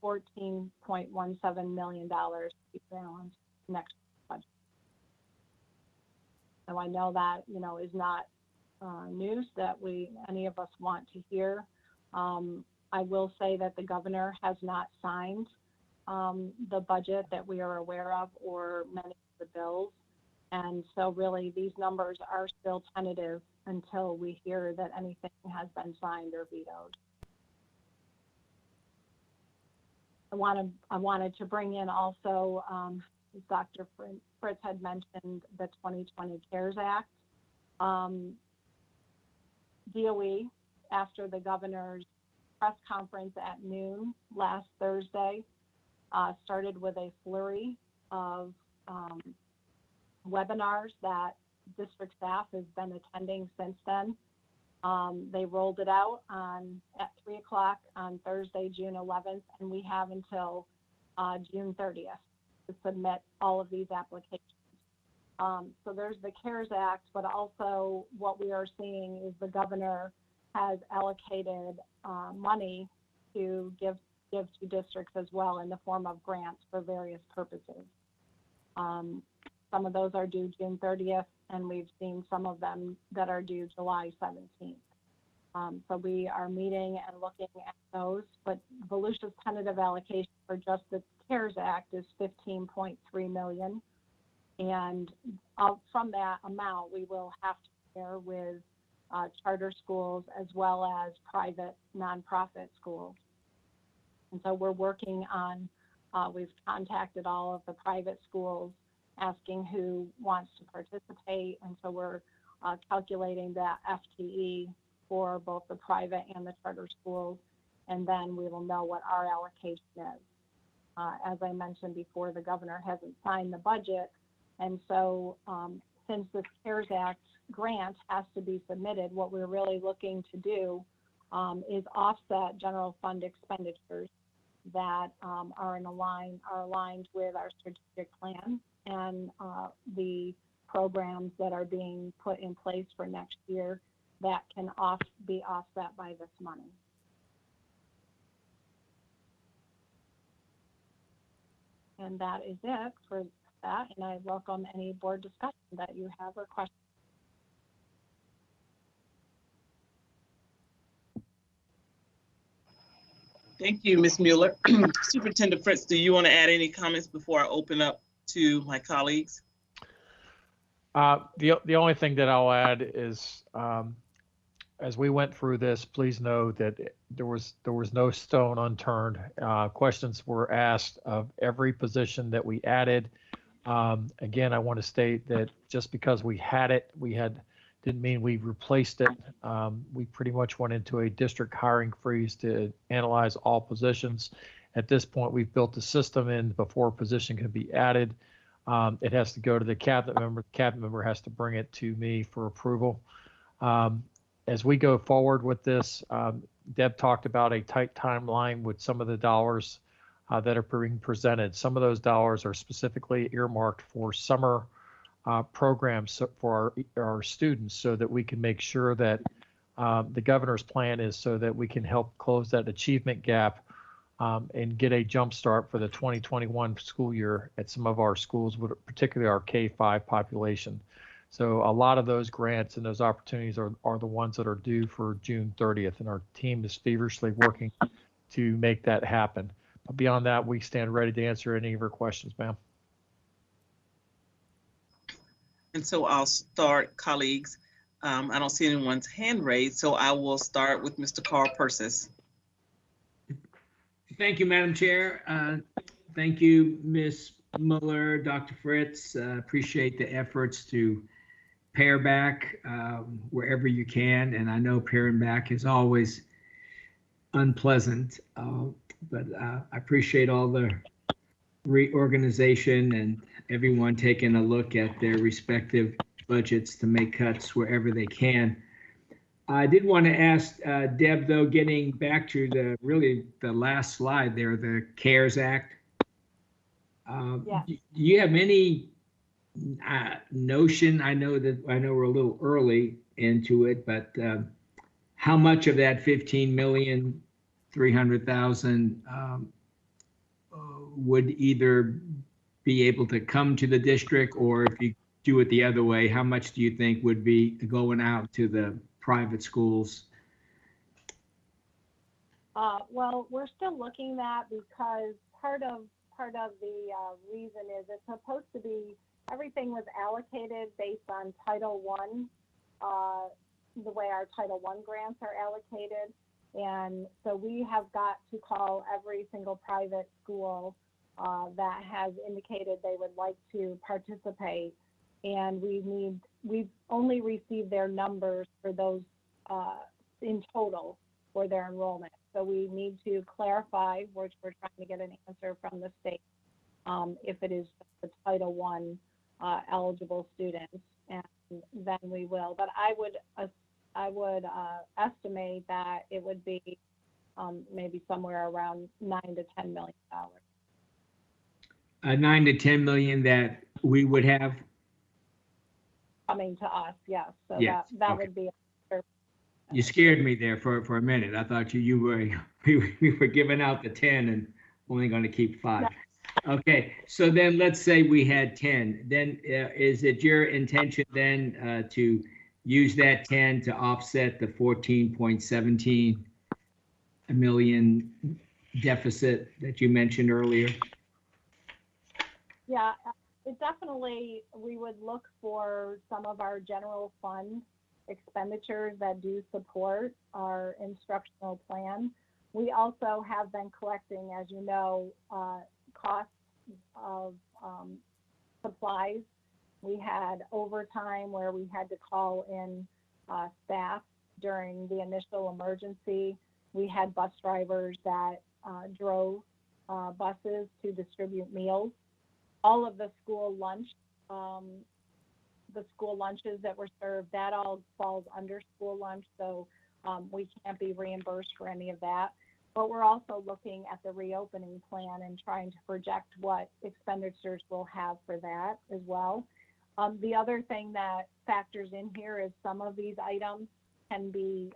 $14.17 million to be balanced next budget. So I know that, is not news that any of us want to hear. I will say that the governor has not signed the budget that we are aware of, or many of the bills. And so really these numbers are still tentative until we hear that anything has been signed or vetoed. I wanted to bring in also, as Dr. Fritz had mentioned, the 2020 CARES Act. DOE, after the governor's press conference at noon last Thursday, started with a flurry of webinars that district staff has been attending since then. They rolled it out at 3 o'clock on Thursday, June 11th, and we have until June 30th to submit all of these applications. So there's the CARES Act, but also what we are seeing is the governor has allocated money to give to districts as well in the form of grants for various purposes. Some of those are due June 30th, and we've seen some of them that are due July 17th. So we are meeting and looking at those, but Volusia's tentative allocation for just the CARES Act is $15.3 million. And from that amount, we will have to share with charter schools as well as private nonprofit schools. And so we're working on, we've contacted all of the private schools asking who wants to participate. And so we're calculating that FTE for both the private and the charter schools. And then we will know what our allocation is. As I mentioned before, the governor hasn't signed the budget. And so since this CARES Act grant has to be submitted, what we're really looking to do is offset general fund expenditures that are aligned with our strategic plan and the programs that are being put in place for next year that can be offset by this money. And that is it for that, and I welcome any board discussion that you have or questions. Thank you, Ms. Mueller. Superintendent Fritz, do you want to add any comments before I open up to my colleagues? The only thing that I'll add is, as we went through this, please know that there was no stone unturned. Questions were asked of every position that we added. Again, I want to state that just because we had it, didn't mean we replaced it. We pretty much went into a district hiring freeze to analyze all positions. At this point, we've built a system in before a position can be added. It has to go to the cabinet member. The cabinet member has to bring it to me for approval. As we go forward with this, Deb talked about a tight timeline with some of the dollars that are being presented. Some of those dollars are specifically earmarked for summer programs for our students, so that we can make sure that the governor's plan is so that we can help close that achievement gap and get a jump start for the 2021 school year at some of our schools, particularly our K-5 population. So a lot of those grants and those opportunities are the ones that are due for June 30th, and our team is feverishly working to make that happen. But beyond that, we stand ready to answer any of your questions, ma'am. And so I'll start, colleagues. I don't see anyone's hand raised, so I will start with Mr. Carl Persis. Thank you, Madam Chair. Thank you, Ms. Mueller, Dr. Fritz. Appreciate the efforts to pare back wherever you can. And I know paring back is always unpleasant, but I appreciate all the reorganization and everyone taking a look at their respective budgets to make cuts wherever they can. I did want to ask Deb, though, getting back to the last slide there, the CARES Act. Yeah. Do you have any notion? I know we're a little early into it, but how much of that 15,300,000 would either be able to come to the district, or if you do it the other way, how much do you think would be going out to the private schools? Well, we're still looking at, because part of the reason is it's supposed to be, everything was allocated based on Title I, the way our Title I grants are allocated. And so we have got to call every single private school that has indicated they would like to participate. And we've only received their numbers for those in total for their enrollment. So we need to clarify, which we're trying to get an answer from the state, if it is the Title I eligible students, and then we will. But I would estimate that it would be maybe somewhere around $9 to $10 million. 9 to 10 million that we would have. Coming to us, yes. So Yes, that okay. would be. You scared me there for a minute. I thought you were we were giving out the 10 and only going to keep 5. No. Okay, so then let's say we had 10. Then is it your intention then to use that 10 to offset the 14.17 million deficit that you mentioned earlier? Yeah, it definitely, we would look for some of our general fund expenditures that do support our instructional plan. We also have been collecting, as you know, costs of supplies. We had overtime where we had to call in staff during the initial emergency. We had bus drivers that drove buses to distribute meals. All of the school lunch, the school lunches that were served, that all falls under school lunch, so we can't be reimbursed for any of that. But we're also looking at the reopening plan and trying to project what expenditures we'll have for that as well. The other thing that factors in here is some of these items can be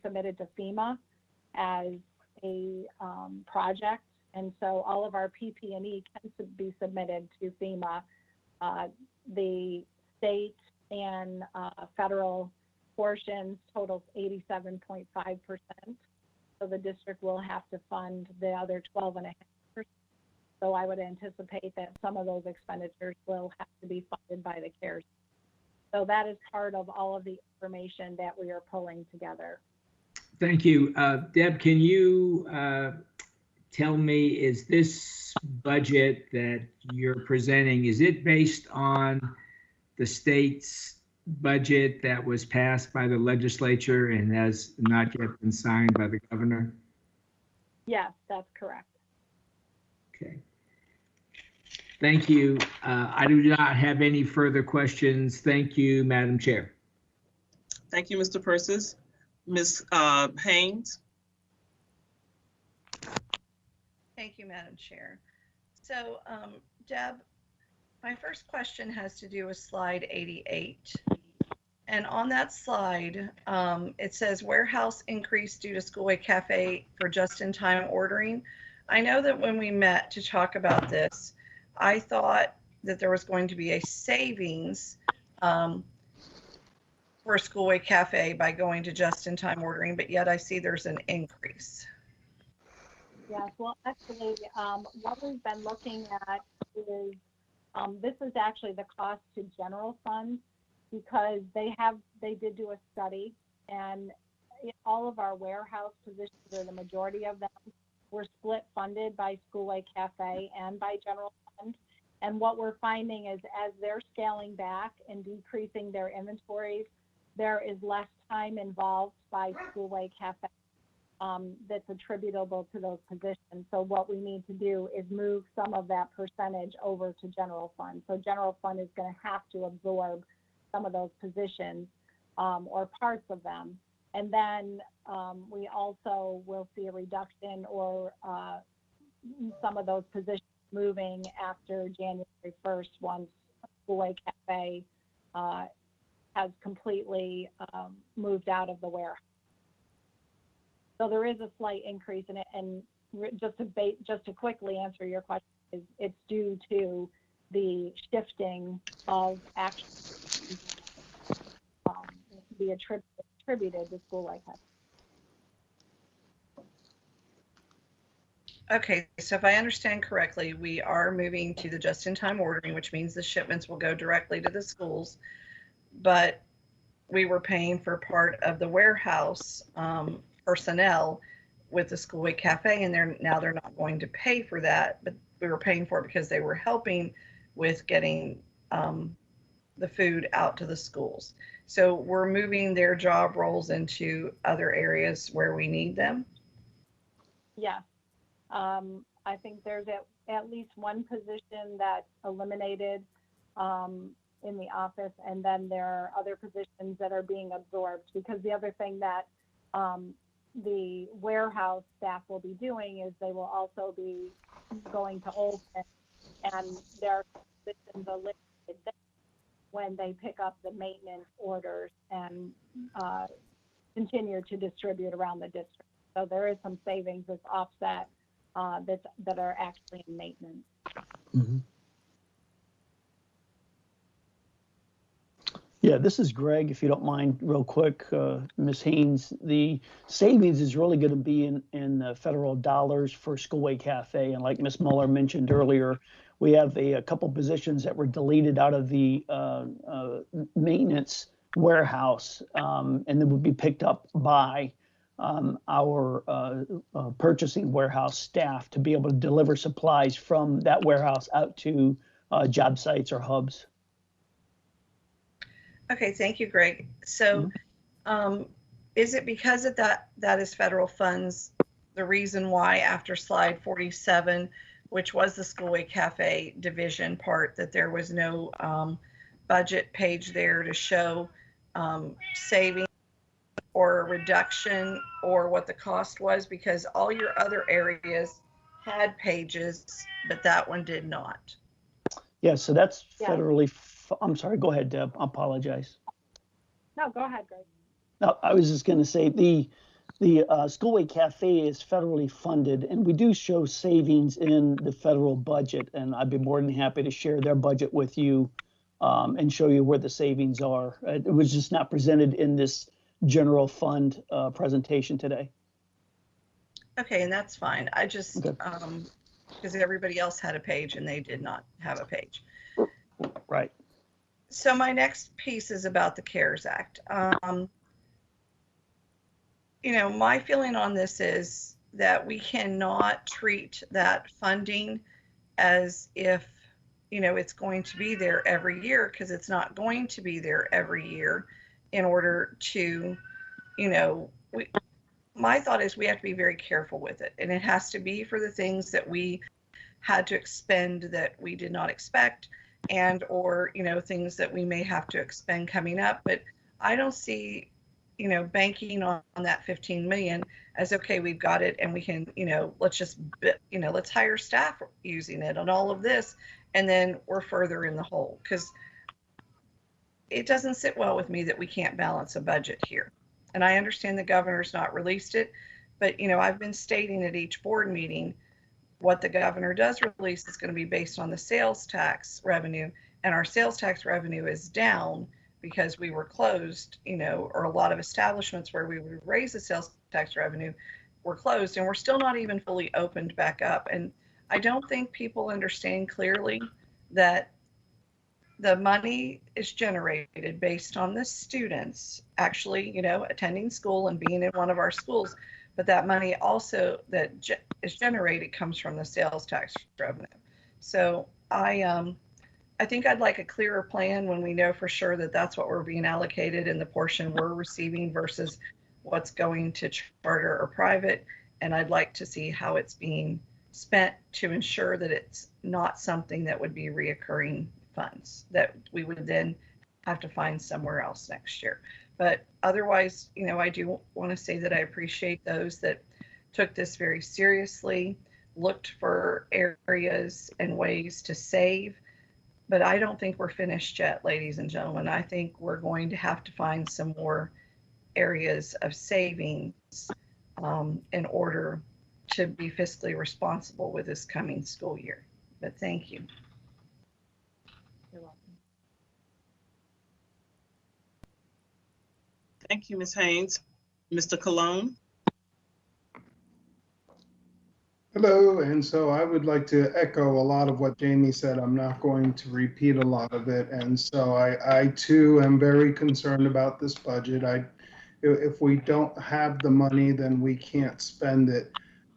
submitted to FEMA as a project, and so all of our PP&E can be submitted to FEMA. The state and federal portions totals 87.5%. So the district will have to fund the other 12.5%. So I would anticipate that some of those expenditures will have to be funded by the CARES. So that is part of all of the information that we are pulling together. Thank you. Deb, can you tell me, is this budget that you're presenting, is it based on the state's budget that was passed by the legislature and has not yet been signed by the governor? Yes, that's correct. Okay. Thank you. I do not have any further questions. Thank you, Madam Chair. Thank you, Mr. Persis. Ms. Haynes? Thank you, Madam Chair. So, Deb, my first question has to do with slide 88. And on that slide, it says warehouse increase due to Schoolway Cafe for just-in-time ordering. I know that when we met to talk about this, I thought that there was going to be a savings for Schoolway Cafe by going to just-in-time ordering, but yet I see there's an increase. Yes, well, actually, what we've been looking at is, this is actually the cost to general fund, because they did do a study, and all of our warehouse positions, or the majority of them, were split funded by Schoolway Cafe and by general fund. And what we're finding is, as they're scaling back and decreasing their inventories, there is less time involved by Schoolway Cafe that's attributable to those positions. So what we need to do is move some of that percentage over to general fund. So general fund is going to have to absorb some of those positions or parts of them. And then we also will see a reduction or some of those positions moving after January 1st, once Schoolway Cafe has completely moved out of the warehouse. So there is a slight increase in it, and just to quickly answer your question, is it's due to the shifting of action to be attributed to school life. Okay, so if I understand correctly, we are moving to the just-in-time ordering, which means the shipments will go directly to the schools. But we were paying for part of the warehouse personnel with the Schoolway Cafe, and they're not going to pay for that, but we were paying for it because they were helping with getting the food out to the schools. So we're moving their job roles into other areas where we need them. Yeah. I think there's at least one position that's eliminated in the office, and then there are other positions that are being absorbed, because the other thing that the warehouse staff will be doing is they will also be going to Olson, and their positions are listed there when they pick up the maintenance orders and continue to distribute around the district. So there is some savings that's offset that are actually in maintenance. Mm-hmm. Yeah, this is Greg. If you don't mind, real quick, Ms. Haynes, the savings is really going to be in federal dollars for Schoolway Cafe. And like Ms. Muller mentioned earlier, we have a couple positions that were deleted out of the maintenance warehouse, and then would be picked up by our purchasing warehouse staff to be able to deliver supplies from that warehouse out to job sites or hubs. Okay, thank you, Greg. So is it because of that is federal funds, the reason why after slide 47, which was the Schoolway Cafe division part, that there was no budget page there to show saving or a reduction or what the cost was, because all your other areas had pages, but that one did not? Yeah, so that's federally. I'm sorry, go ahead, Deb. I apologize. No, go ahead, Greg. No, I was just going to say the Schoolway Cafe is federally funded, and we do show savings in the federal budget, and I'd be more than happy to share their budget with you and show you where the savings are. It was just not presented in this general fund presentation today. Okay, and that's fine. I just, because everybody else had a page and they did not have a page. Right. So my next piece is about the CARES Act. You know, my feeling on this is that we cannot treat that funding as if, you know, it's going to be there every year, because it's not going to be there every year. In order to, you know, my thought is we have to be very careful with it, and it has to be for the things that we had to expend that we did not expect, and or, you know, things that we may have to expend coming up. But I don't see, you know, banking on that 15 million as, okay, we've got it and we can, you know, let's just, you know, let's hire staff using it and all of this, and then we're further in the hole. Because it doesn't sit well with me that we can't balance a budget here. And I understand the governor's not released it, but, you know, I've been stating at each board meeting, what the governor does release is going to be based on the sales tax revenue, and our sales tax revenue is down because we were closed, you know, or a lot of establishments where we would raise the sales tax revenue were closed, and we're still not even fully opened back up. And I don't think people understand clearly that the money is generated based on the students actually, you know, attending school and being in one of our schools. But that money also that is generated comes from the sales tax revenue. So I think I'd like a clearer plan when we know for sure that that's what we're being allocated and the portion we're receiving versus what's going to charter or private. And I'd like to see how it's being spent to ensure that it's not something that would be reoccurring funds that we would then have to find somewhere else next year. But otherwise, you know, I do want to say that I appreciate those that took this very seriously, looked for areas and ways to save. But I don't think we're finished yet, ladies and gentlemen. I think we're going to have to find some more areas of savings in order to be fiscally responsible with this coming school year. But thank you. You're welcome. Thank you, Ms. Haynes. Mr. Cologne? Hello, and so I would like to echo a lot of what Jamie said. I'm not going to repeat a lot of it. And so I too am very concerned about this budget. If we don't have the money, then we can't spend it.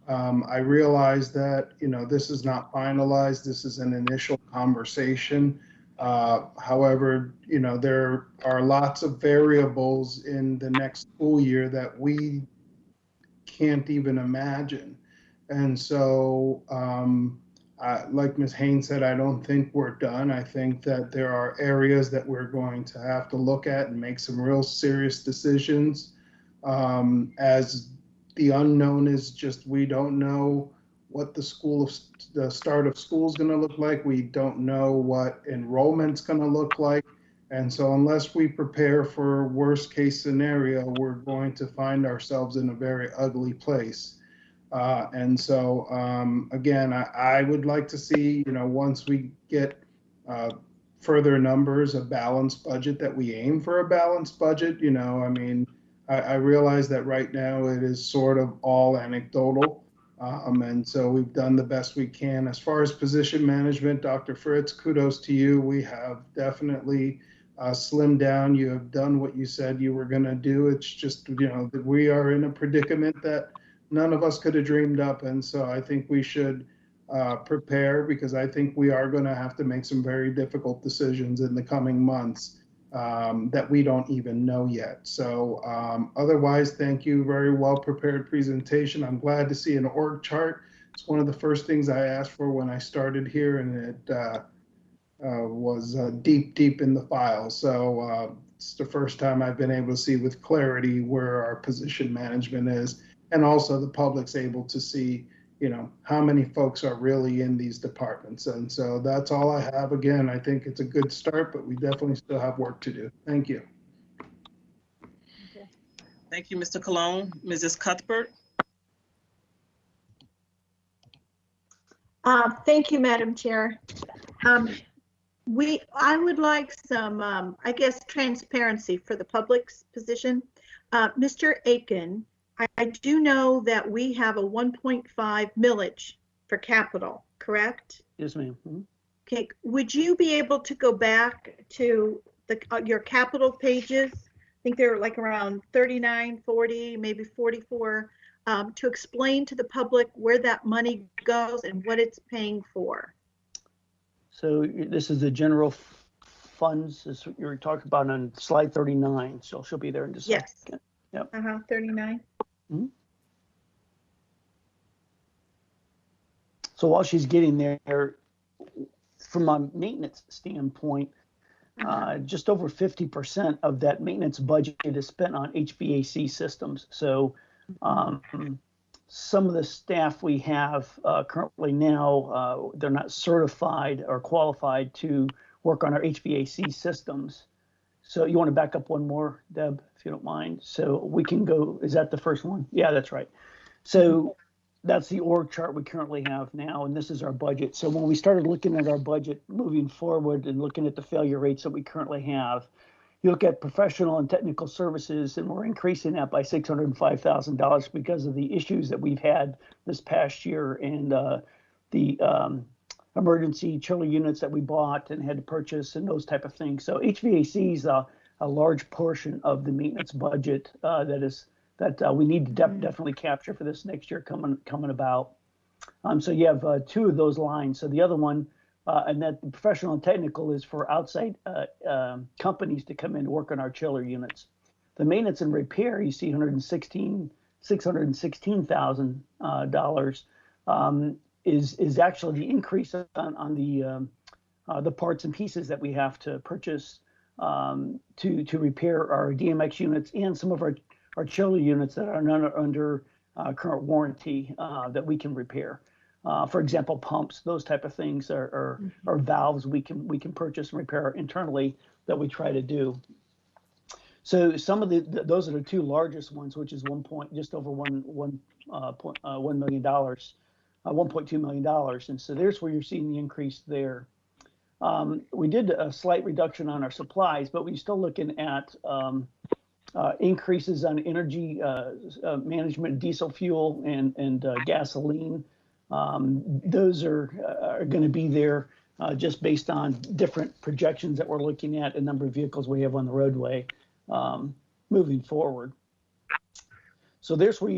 I realize that, this is not finalized. This is an initial conversation. However, there are lots of variables in the next school year that we can't even imagine. And so, like Ms. Haynes said, I don't think we're done. I think that there are areas that we're going to have to look at and make some real serious decisions. As the unknown is just, we don't know what the start of school is going to look like. We don't know what enrollment's going to look like. And so unless we prepare for worst case scenario, we're going to find ourselves in a very ugly place. And so, again, I would like to see, once we get further numbers, a balanced budget, that we aim for a balanced budget. I realize that right now it is sort of all anecdotal. And so we've done the best we can. As far as position management, Dr. Fritz, kudos to you. We have definitely slimmed down. You have done what you said you were going to do. It's just, that we are in a predicament that none of us could have dreamed up. And so I think we should prepare, because I think we are going to have to make some very difficult decisions in the coming months that we don't even know yet. So otherwise, thank you. Very well prepared presentation. I'm glad to see an org chart. It's one of the first things I asked for when I started here, and it was deep in the file. So it's the first time I've been able to see with clarity where our position management is. And also the public's able to see, how many folks are really in these departments. And so that's all I have. Again, I think it's a good start, but we definitely still have work to do. Thank you. Thank you, Mr. Cologne. Mrs. Cuthbert? Thank you, Madam Chair. I would like some, transparency for the public's position. Mr. Aiken, I do know that we have a 1.5 millage for capital, correct? Yes, ma'am. Mm-hmm. Okay, would you be able to go back to your capital pages? I think they're like around 39, 40, maybe 44, to explain to the public where that money goes and what it's paying for. So this is the general funds, is what you're talking about on slide 39. So she'll be there in just a second. Yep. 39. Mm-hmm. So while she's getting there, from a maintenance standpoint, just over 50% of that maintenance budget is spent on HVAC systems. So some of the staff we have currently now, they're not certified or qualified to work on our HVAC systems. So you want to back up one more, Deb, if you don't mind? So we can go, is that the first one? Yeah, that's right. So that's the org chart we currently have now, and this is our budget. So when we started looking at our budget moving forward and looking at the failure rates that we currently have, you look at professional and technical services, and we're increasing that by $605,000 because of the issues that we've had this past year, and the emergency chiller units that we bought and had to purchase and those type of things. So HVAC is a large portion of the maintenance budget that we need to definitely capture for this next year coming about. So you have two of those lines. So the other one, and that the professional and technical, is for outside companies to come in and work on our chiller units. The maintenance and repair, you see $616,000 is actually the increase on the parts and pieces that we have to purchase to repair our DMX units and some of our chiller units that are not under current warranty that we can repair. For example, pumps, those type of things are valves we can purchase and repair internally that we try to do. So some of those are the two largest ones, which is just over $1 million, $1.2 million. And so there's where you're seeing the increase there. We did a slight reduction on our supplies, but we're still looking at increases on energy management, diesel fuel, and gasoline. Those are going to be there just based on different projections that we're looking at, a number of vehicles we have on the roadway moving forward. So there's where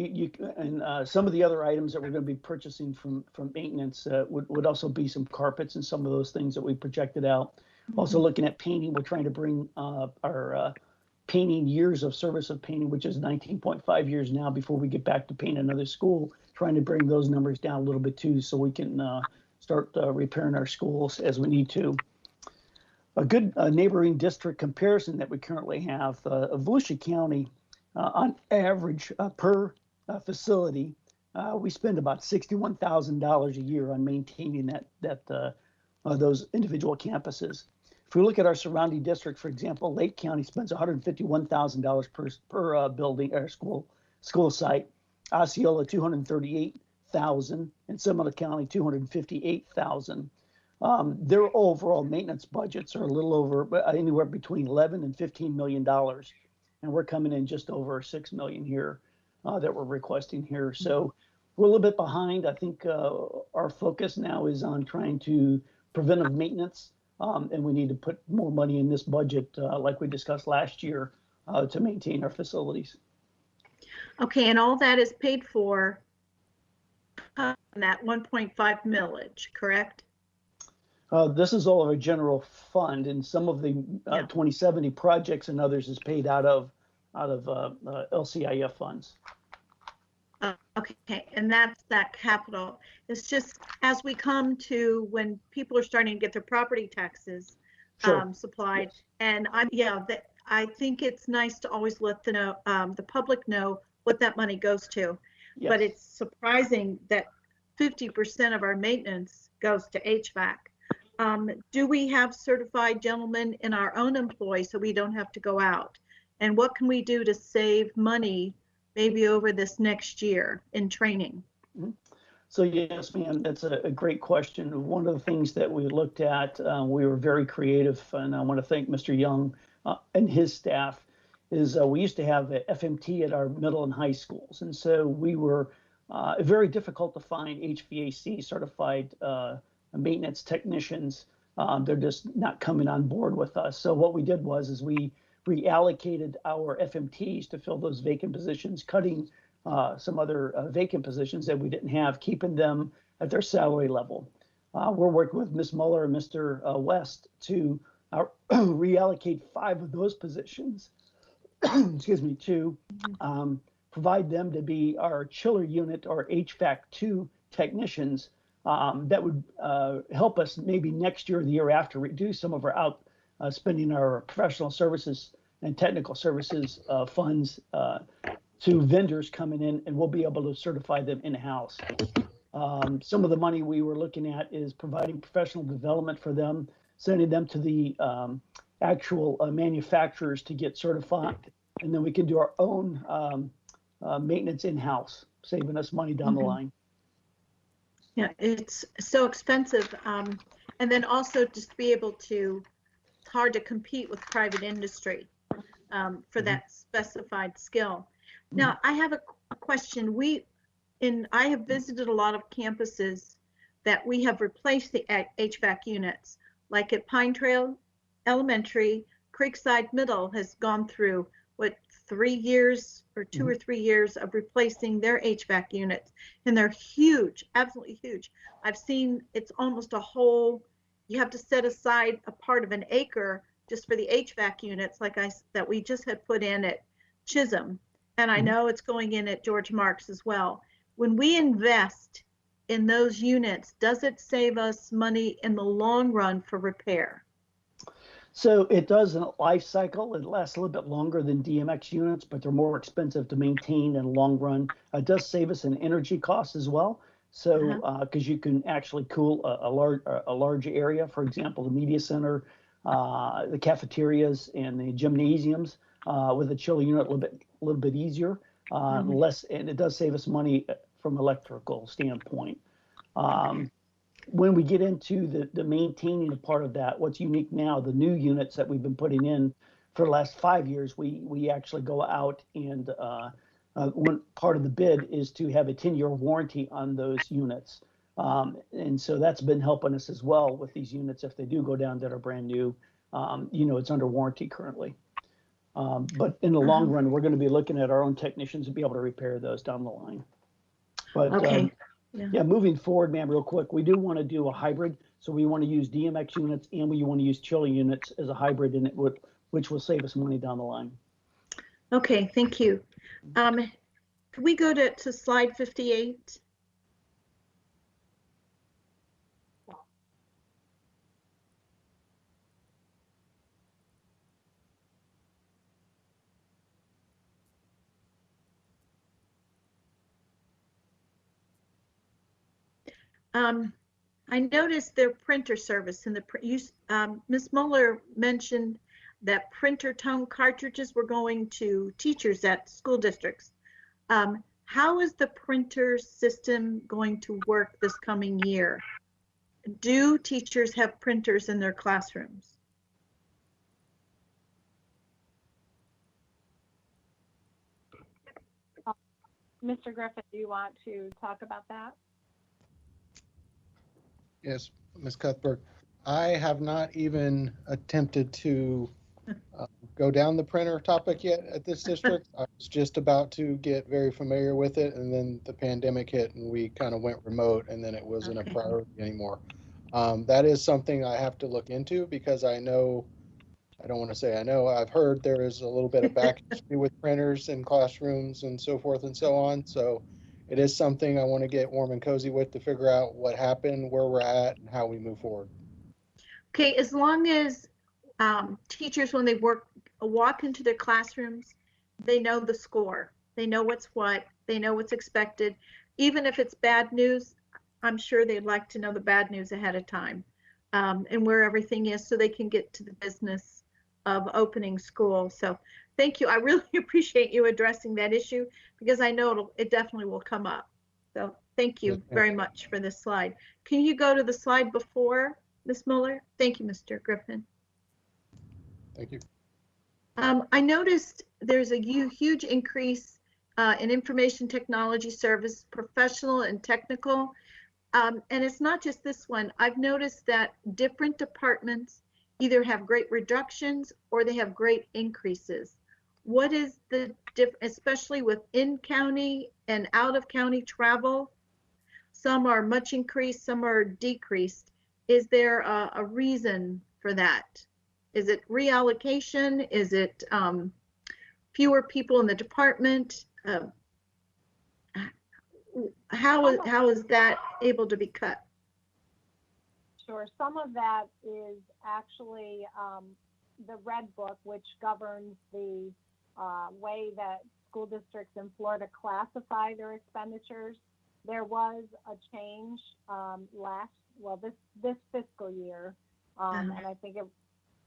and some of the other items that we're going to be purchasing from maintenance would also be some carpets and some of those things that we projected out. Also looking at painting, we're trying to bring our painting years of service of painting, which is 19.5 years now before we get back to paint another school, trying to bring those numbers down a little bit too, so we can start repairing our schools as we need to. A good neighboring district comparison that we currently have, Volusia County, on average per facility, we spend about $61,000 a year on maintaining those individual campuses. If we look at our surrounding district, for example, Lake County spends $151,000 per building or school site. Osceola $238,000, and Smyrna County $258,000. Their overall maintenance budgets are a little over anywhere between $11 and $15 million, and we're coming in just over $6 million here that we're requesting here. So we're a little bit behind. I think our focus now is on trying to preventive maintenance, and we need to put more money in this budget, like we discussed last year, to maintain our facilities. Okay, and all that is paid for that 1.5 millage, correct? This is all of our general fund, and some of the 2070 projects and others is paid out of LCIF funds. Okay, and that's that capital. It's just as we come to when people are starting to get their property taxes supplied, yes. And I think it's nice to always let the public know what that money goes to. Yes. But it's surprising that 50% of our maintenance goes to HVAC. Do we have certified gentlemen in our own employ so we don't have to go out? And what can we do to save money maybe over this next year in training? So yes, ma'am, that's a great question. One of the things that we looked at, we were very creative, and I want to thank Mr. Young and his staff, is we used to have a FMT at our middle and high schools. And so we were very difficult to find HVAC certified maintenance technicians. They're just not coming on board with us. So what we did is we reallocated our FMTs to fill those vacant positions, cutting some other vacant positions that we didn't have, keeping them at their salary level. We're working with Ms. Muller and Mr. West to reallocate 5 of those positions, excuse me, to provide them to be our chiller unit or HVAC 2 technicians that would help us maybe next year or the year after reduce some of our spending our professional services and technical services funds to vendors coming in, and we'll be able to certify them in-house. Some of the money we were looking at is providing professional development for them, sending them to the actual manufacturers to get certified, and then we can do our own maintenance in-house, saving us money down the line. Yeah, it's so expensive. And then also just to be able to, it's hard to compete with private industry for that specified skill. Now, I have a question. I have visited a lot of campuses that we have replaced the HVAC units, like at Pine Trail Elementary. Creekside Middle has gone through 3 years or 2 or 3 years of replacing their HVAC units, and they're huge, absolutely huge. I've seen it's almost a whole, you have to set aside a part of an acre just for the HVAC units that we just had put in at Chisholm, and I know it's going in at George Marks as well. When we invest in those units, does it save us money in the long run for repair? So it does in a life cycle. It lasts a little bit longer than DMX units, but they're more expensive to maintain in the long run. It does save us in energy costs as well. So because you can actually cool a large area, for example, the media center, the cafeterias, and the gymnasiums. with a chiller unit a little bit easier, less, and it does save us money from electrical standpoint. When we get into the maintaining part of that, what's unique now, the new units that we've been putting in for the last 5 years, we actually go out and one part of the bid is to have a 10-year warranty on those units. And so that's been helping us as well with these units. If they do go down that are brand new, it's under warranty currently. But in the long run, we're going to be looking at our own technicians to be able to repair those down the line. But Okay. yeah, moving forward, ma'am, real quick, we do want to do a hybrid. So we want to use DMX units and we want to use chilling units as a hybrid, and which will save us money down the line. Okay, thank you. Can we go to slide 58? I noticed their printer service and Ms. Mueller mentioned that printer tone cartridges were going to teachers at school districts. How is the printer system going to work this coming year? Do teachers have printers in their classrooms? Mr. Griffin, do you want to talk about that? Yes, Ms. Cuthbert. I have not even attempted to go down the printer topic yet at this district. I was just about to get very familiar with it, and then the pandemic hit and we kind of went remote, and then it wasn't a priority anymore. That is something I have to look into because I know, I don't want to say I know, I've heard there is a little bit of back history with printers in classrooms and so forth and so on. So it is something I want to get warm and cozy with to figure out what happened, where we're at, and how we move forward. Okay, as long as teachers, when they walk into their classrooms, they know the score. They know what's what. They know what's expected. Even if it's bad news, I'm sure they'd like to know the bad news ahead of time and where everything is so they can get to the business of opening school. So thank you. I really appreciate you addressing that issue because I know it definitely will come up. So thank you very much for this slide. Can you go to the slide before, Ms. Mueller? Thank you, Mr. Griffin. Thank you. I noticed there's a huge increase in information technology service, professional and technical. And it's not just this one. I've noticed that different departments either have great reductions or they have great increases. What is the difference, especially with in-county and out-of-county travel? Some are much increased, some are decreased. Is there a reason for that? Is it reallocation? Is it fewer people in the department? How is that able to be cut? Sure. Some of that is actually the Red Book, which governs the way that school districts in Florida classify their expenditures. There was a change this fiscal year, and I think it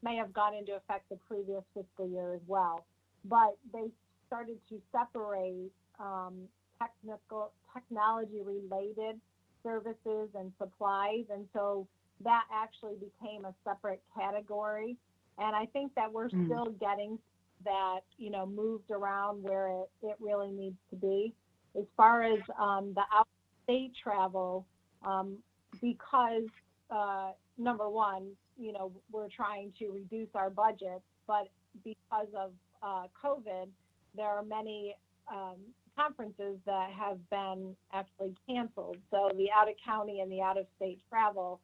may have gone into effect the previous fiscal year as well. But they started to separate technology-related services and supplies, and so that actually became a separate category. And I think that we're still getting that, moved around where it really needs to be. As far as the out-of-state travel, because number one, we're trying to reduce our budget, but because of COVID, there are many conferences that have been actually canceled. So the out-of-county and the out-of-state travel,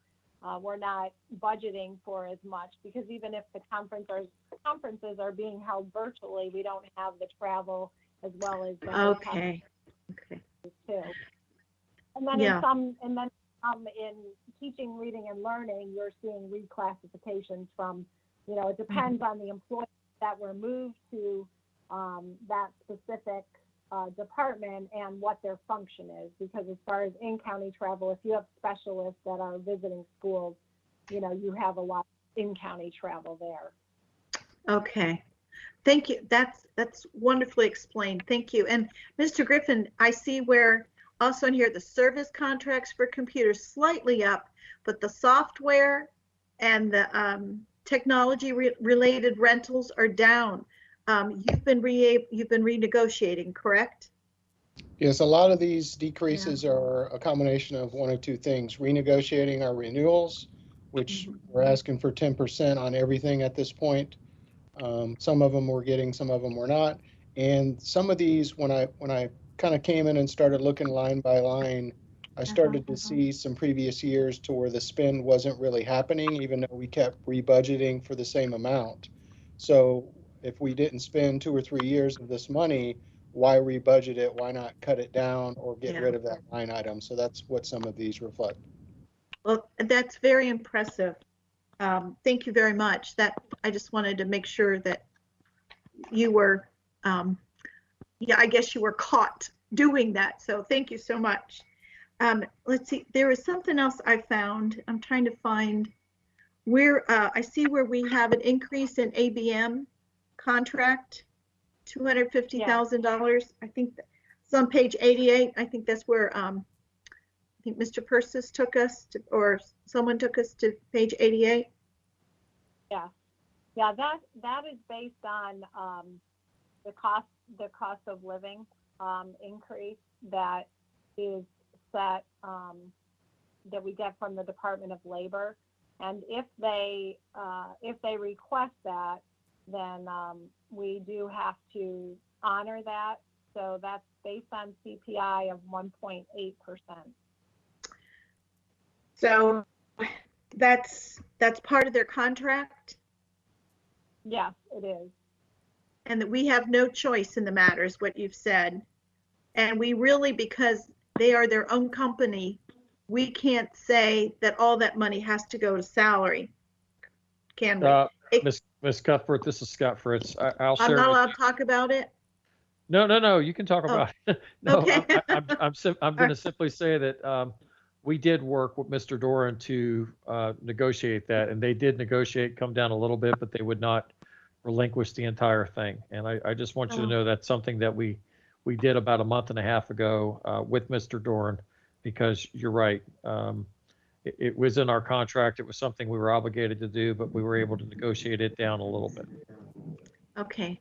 we're not budgeting for as much because even if the conferences are being held virtually, we don't have the travel as well as the Okay. too. And then in teaching, reading, and learning, you're seeing reclassifications from, it depends on the employees that were moved to that specific department and what their function is. Because as far as in-county travel, if you have specialists that are visiting schools, you have a lot of in-county travel there. Okay. Thank you. That's wonderfully explained. Thank you. And Mr. Griffin, I see where also in here the service contracts for computers slightly up, but the software and the technology related rentals are down. You've been renegotiating, correct? Yes, a lot of these decreases are a combination of one of two things: renegotiating our renewals, which we're asking for 10% on everything at this point. Some of them we're getting, some of them we're not. And some of these, when I kind of came in and started looking line by line, I started to see some previous years to where the spend wasn't really happening, even though we kept rebudgeting for the same amount. So if we didn't spend 2 or 3 years of this money, why rebudget it? Why not cut it down or get rid of that line item? So that's what some of these reflect. Well, that's very impressive. Thank you very much. That I just wanted to make sure that you were, yeah, I guess you were caught doing that. So thank you so much. Let's see, there was something else I found. I'm trying to find where, I see where we have an increase in ABM contract, $250,000. I think it's on page 88. I think that's where, I think Mr. Persis took us to, or someone took us to page 88. Yeah, that is based on the cost of living increase that is set, that we get from the Department of Labor. And if they request that, then we do have to honor that. So that's based on CPI of 1.8%. So that's part of their contract, Yes, it is. and that we have no choice in the matter is what you've said. And we really, because they are their own company, we can't say that all that money has to go to salary, can we? Ms. Cuthbert, this is Scott Fritz. I'll I'm share. not allowed to talk about it? No, you can talk about it. No, Okay. I'm going to simply say that we did work with Mr. Doran to negotiate that, and they did negotiate, come down a little bit, but they would not relinquish the entire thing. And I just want you to know that's something that we did about a month and a half ago with Mr. Doran, because you're right. It was in our contract. It was something we were obligated to do, but we were able to negotiate it down a little bit. Okay,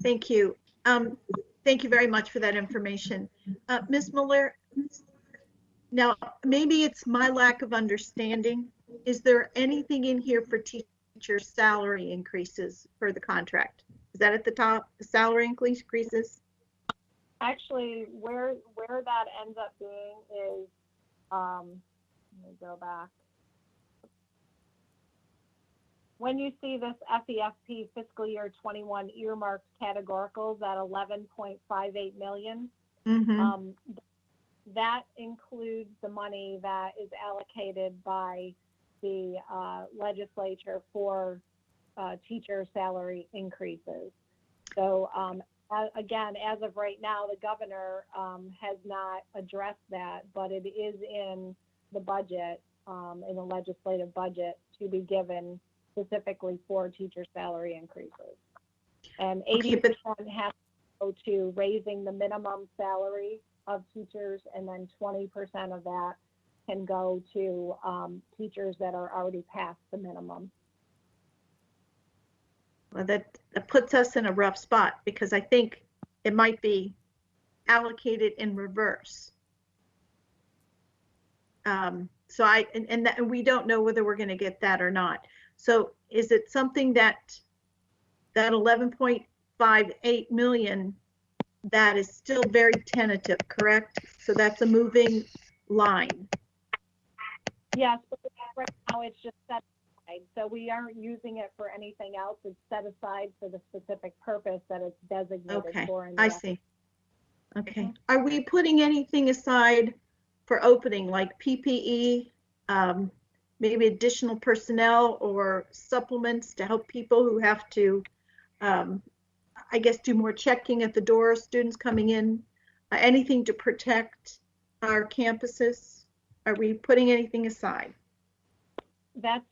thank you. Thank you very much for that information. Ms. Muller, now maybe it's my lack of understanding. Is there anything in here for teacher salary increases for the contract? Is that at the top, the salary increases? Actually, where that ends up being is, let me go back. When you see this FEFP fiscal year 21 earmarked categoricals at 11.58 million, that includes the money that is allocated by the legislature for teacher salary increases. So again, as of right now, the governor has not addressed that, but it is in the budget, in the legislative budget, to be given specifically for teacher salary increases. And 80% has to go to raising the minimum salary of teachers, and then 20% of that can go to teachers that are already past the minimum. Well, that puts us in a rough spot, because I think it might be allocated in reverse. So and we don't know whether we're going to get that or not. So is it something that 11.58 million, that is still very tentative, correct? So that's a moving line. Yes, but right now it's just set aside. So we aren't using it for anything else. It's set aside for the specific purpose that it's designated for. I see. Okay. Are we putting anything aside for opening, like PPE, maybe additional personnel or supplements to help people who have to, I guess, do more checking at the door, students coming in, anything to protect our campuses? Are we putting anything aside? That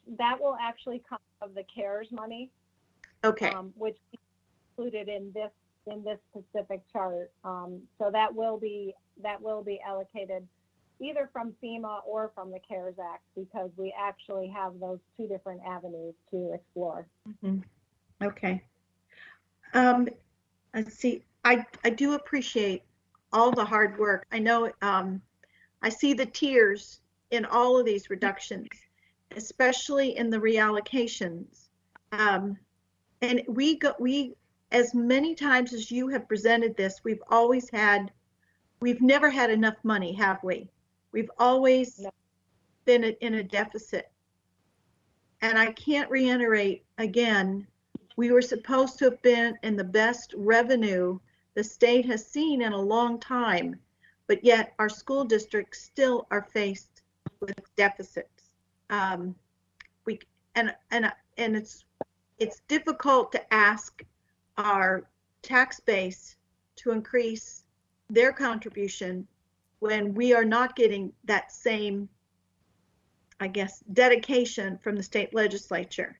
will actually come of the CARES money. Okay. Which included in this specific chart. So that will be allocated either from FEMA or from the CARES Act, because we actually have those two different avenues to explore. Mhm. Okay. Let's see. I do appreciate all the hard work. I know I see the tears in all of these reductions, especially in the reallocations. And we as many times as you have presented this, we've never had enough money, have we? We've always been in a deficit. And I can't reiterate again, we were supposed to have been in the best revenue the state has seen in a long time, but yet our school districts still are faced with deficits. It's difficult to ask our tax base to increase their contribution when we are not getting that same, I guess, dedication from the state legislature.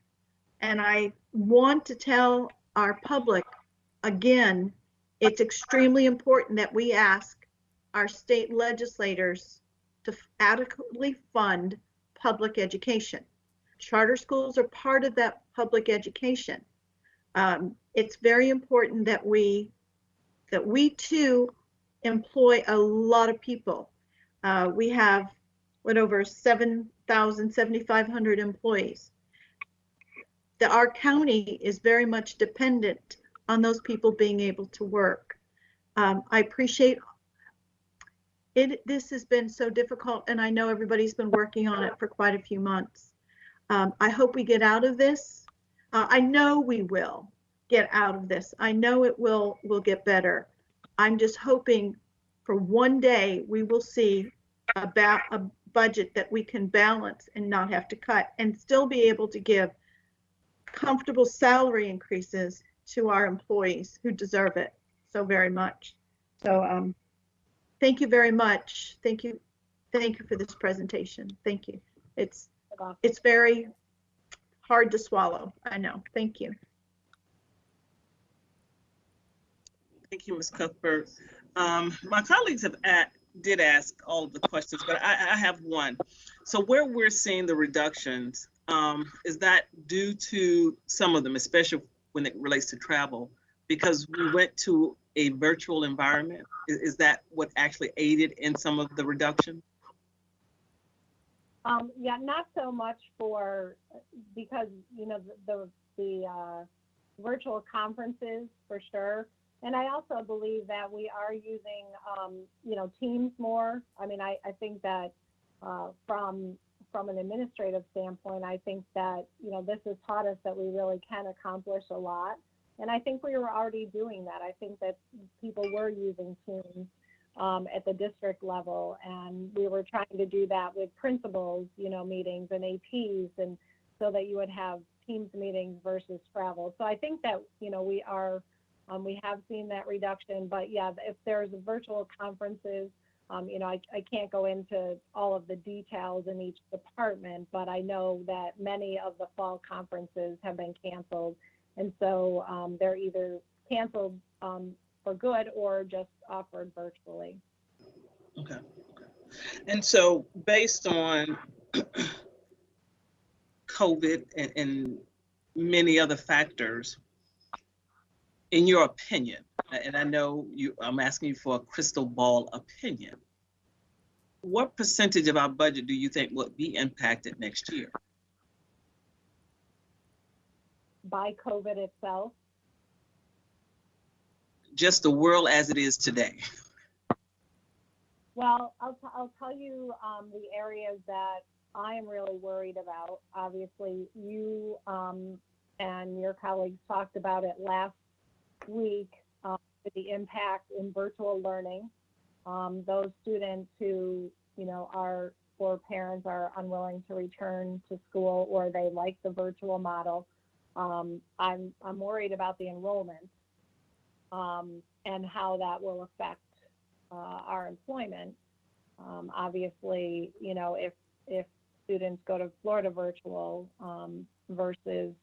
And I want to tell our public again, it's extremely important that we ask our state legislators to adequately fund public education. Charter schools are part of that public education. It's very important that we too employ a lot of people. We have over 7,500 employees. Our county is very much dependent on those people being able to work. I appreciate it. This has been so difficult, and I know everybody's been working on it for quite a few months. I hope we get out of this. I know we will get out of this. I know it will get better. I'm just hoping for one day we will see a budget that we can balance and not have to cut, and still be able to give comfortable salary increases to our employees who deserve it so very much. So thank you very much. Thank you for this presentation. Thank you. It's very hard to swallow, I know. Thank you. Thank you, Ms. Cuthbert. My colleagues did ask all of the questions, but I have one. So where we're seeing the reductions, is that due to some of them, especially when it relates to travel, because we went to a virtual environment? Is that what actually aided in some of the reduction? Yeah, not so much because, you know, the virtual conferences for sure. And I also believe that we are using, you know, Teams more. I mean, I think that from an administrative standpoint, I think that, you know, this has taught us that we really can accomplish a lot. And I think we were already doing that. I think that people were using Teams at the district level, and we were trying to do that with principals, you know, meetings and APs, and so that you would have Teams meetings versus travel. So I think that, you know, we have seen that reduction. But yeah, if there's virtual conferences, you know, I can't go into all of the details in each department, but I know that many of the fall conferences have been canceled. And so they're either canceled for good or just offered virtually. Okay. And so based on COVID and many other factors, in your opinion, and I know I'm asking you for a crystal ball opinion, what percentage of our budget do you think will be impacted next year? By COVID itself? Just the world as it is today. Well, I'll tell you the areas that I am really worried about. Obviously, you and your colleagues talked about it last week, the impact in virtual learning. Those students who, you know, or parents are unwilling to return to school, or they like the virtual model. I'm worried about the enrollment and how that will affect our employment. Obviously, you know, if students go to Florida virtual versus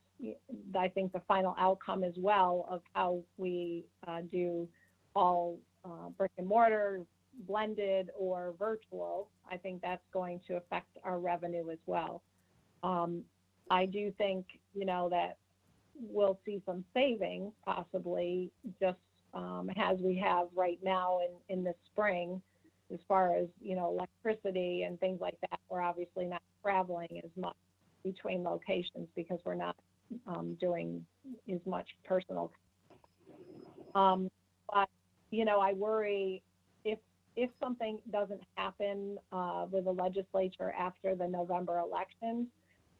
I think the final outcome as well of how we do all brick and mortar, blended or virtual, I think that's going to affect our revenue as well. I do think, that we'll see some savings possibly just as we have right now in the spring, as far as, electricity and things like that. We're obviously not traveling as much between locations because we're not doing as much personal. But, I worry if something doesn't happen with the legislature after the November elections,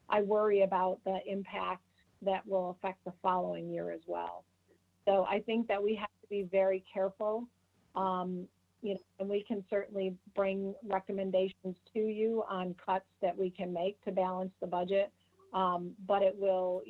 I worry about the impact that will affect the following year as well. So I think that we have to be very careful, and we can certainly bring recommendations to you on cuts that we can make to balance the budget. But it will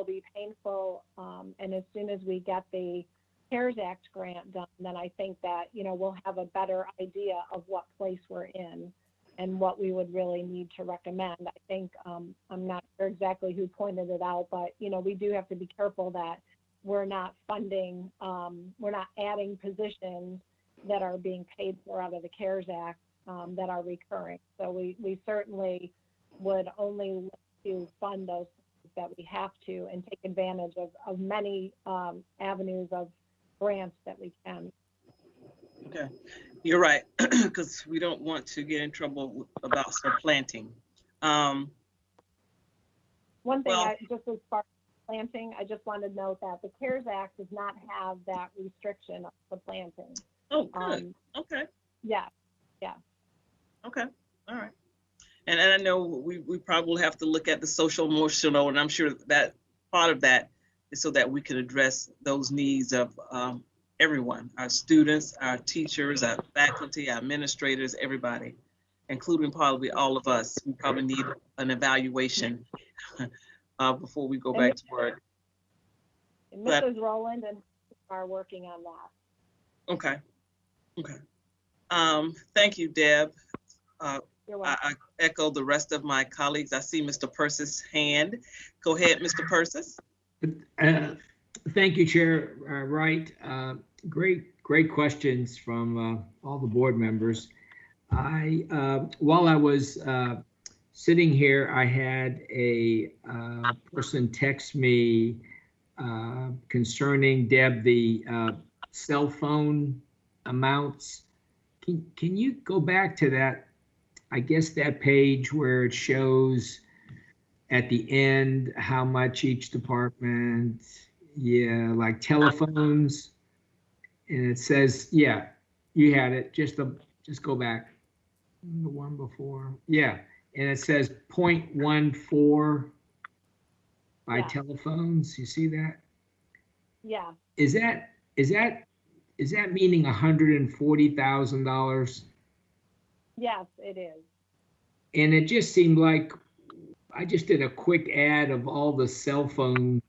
be painful. And as soon as we get the CARES Act grant done, then I think that, we'll have a better idea of what place we're in and what we would really need to recommend. I think, I'm not sure exactly who pointed it out, but, we do have to be careful that we're not funding, we're not adding positions that are being paid for out of the CARES Act that are recurring. So we certainly would only look to fund those that we have to and take advantage of many avenues of grants that we can. Okay, you're right, because we don't want to get in trouble about supplanting. One thing, just as far as planting, I just want to note that the CARES Act does not have that restriction of supplanting. Oh, good. Okay. Yeah. Okay. All right. And I know we probably have to look at the social emotional, and I'm sure that part of that is so that we can address those needs of everyone, our students, our teachers, our faculty, our administrators, everybody, including probably all of us. We probably need an evaluation before we go back to work. Mrs. Rowland and are working on that. Okay. Thank you, Deb. You're welcome. I echo the rest of my colleagues. I see Mr. Persis' hand. Go ahead, Mr. Persis. Thank you, Chair Wright. Great questions from all the board members. While I was sitting here, I had a person text me concerning, Deb, the cell phone amounts. Can you go back to that? I guess that page where it shows at the end how much each department, like telephones, and it says, yeah, you had it. Just go back, the one before, and it says 0.14 by telephones. You see that? Yeah. Is that meaning $140,000? Yes, it is. And it just seemed like I just did a quick add of all the cell phones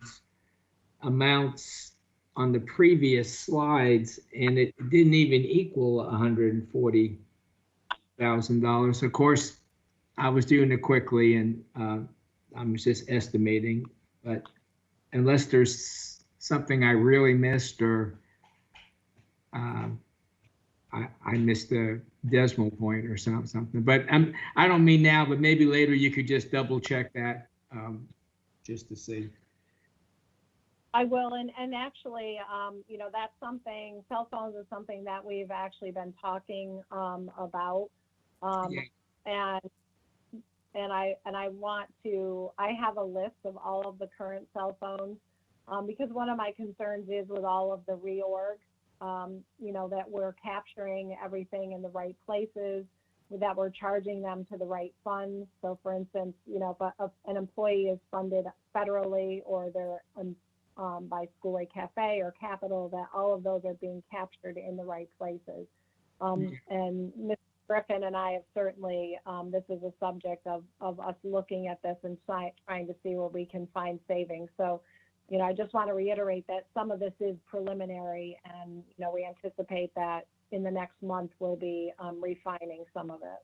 amounts on the previous slides, and it didn't even equal $140,000. Of course, I was doing it quickly, and I'm just estimating. But unless there's something I really missed, or I missed the decimal point or something. But I don't mean now, but maybe later you could just double check that just to see. I will, and actually, that's something. Cell phones is something that we've actually been talking about, and I want to. I have a list of all of the current cell phones because one of my concerns is with all of the reorg. That we're capturing everything in the right places, that we're charging them to the right funds. So for instance, if an employee is funded federally or they're by Schoolway Cafe or Capital, that all of those are being captured in the right places. And Ms. Griffin and I have certainly, this is a subject of us looking at this and trying to see where we can find savings. So I just want to reiterate that some of this is preliminary, and we anticipate that in the next month we'll be refining some of it.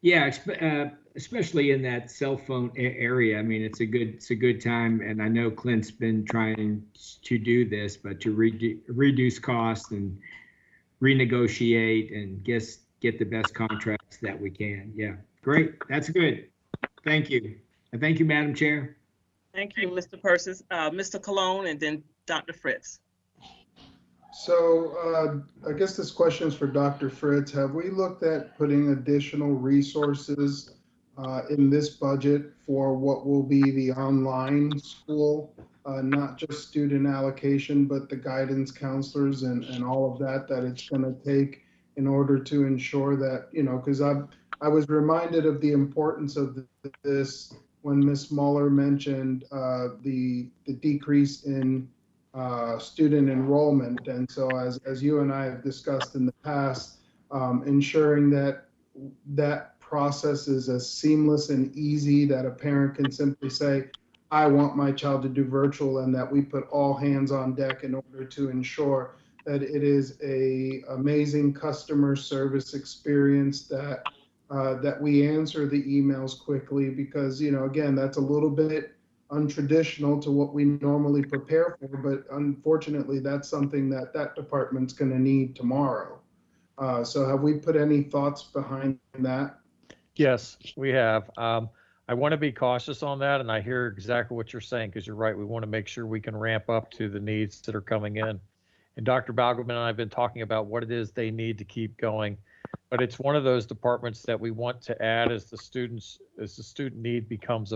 Yeah, especially in that cell phone area. I mean, it's a good time, and I know Clint's been trying to do this, but to reduce costs and renegotiate and get the best contracts that we can. Yeah, great. That's good. Thank you. And thank you, Madam Chair. Thank you, Mr. Persis. Mr. Cologne and then Dr. Fritz. So I guess this question is for Dr. Fritz. Have we looked at putting additional resources in this budget for what will be the online school? Not just student allocation, but the guidance counselors and all of that it's going to take in order to ensure that, because I was reminded of the importance of this when Ms. Muller mentioned the decrease in student enrollment. And so as you and I have discussed in the past, ensuring that process is as seamless and easy that a parent can simply say, I want my child to do virtual, and that we put all hands on deck in order to ensure that it is a amazing customer service experience, that we answer the emails quickly, because, again, that's a little bit untraditional to what we normally prepare for, but unfortunately, that's something that department's going to need tomorrow. So have we put any thoughts behind that? Yes, we have. I want to be cautious on that, and I hear exactly what you're saying, because you're right. We want to make sure we can ramp up to the needs that are coming in. And Dr. Balgobin and I have been talking about what it is they need to keep going. But it's one of those departments that we want to add as the student need becomes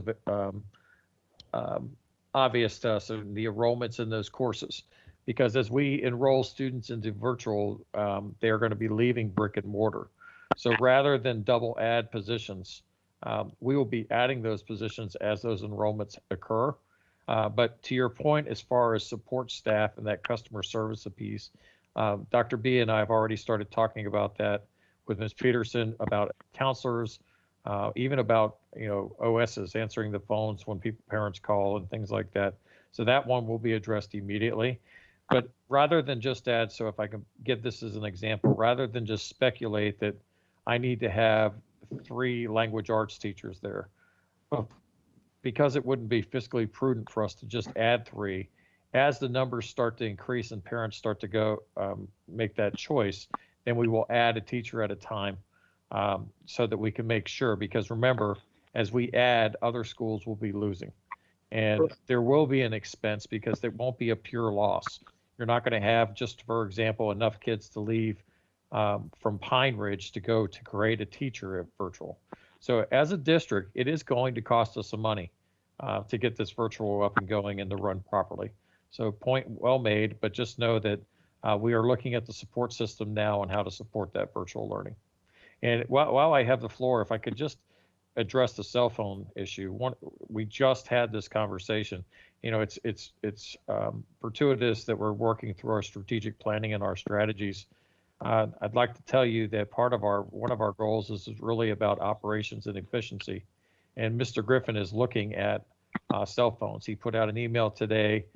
obvious to us, and the enrollments in those courses. Because as we enroll students into virtual, they are going to be leaving brick and mortar. So rather than double add positions, we will be adding those positions as those enrollments occur. But to your point, as far as support staff and that customer service piece, Dr. B and I have already started talking about that with Ms. Peterson, about counselors, even about OSs answering the phones when parents call and things like that. So that one will be addressed immediately. But rather than just add, so if I can give this as an example, rather than just speculate that I need to have 3 language arts teachers there, well, because it wouldn't be fiscally prudent for us to just add 3, as the numbers start to increase and parents start to go make that choice, then we will add a teacher at a time, so that we can make sure, because remember, as we add, other schools will be losing. And there will be an expense, because there won't be a pure loss. You're not going to have, just for example, enough kids to leave from Pine Ridge to go to grade a teacher at virtual. So as a district, it is going to cost us some money to get this virtual up and going and to run properly. So point well made, but just know that we are looking at the support system now and how to support that virtual learning. And while I have the floor, if I could just address the cell phone issue. We just had this conversation. It's fortuitous that we're working through our strategic planning and our strategies. I'd like to tell you that one of our goals is really about operations and efficiency. And Mr. Griffin is looking at cell phones. He put out an email today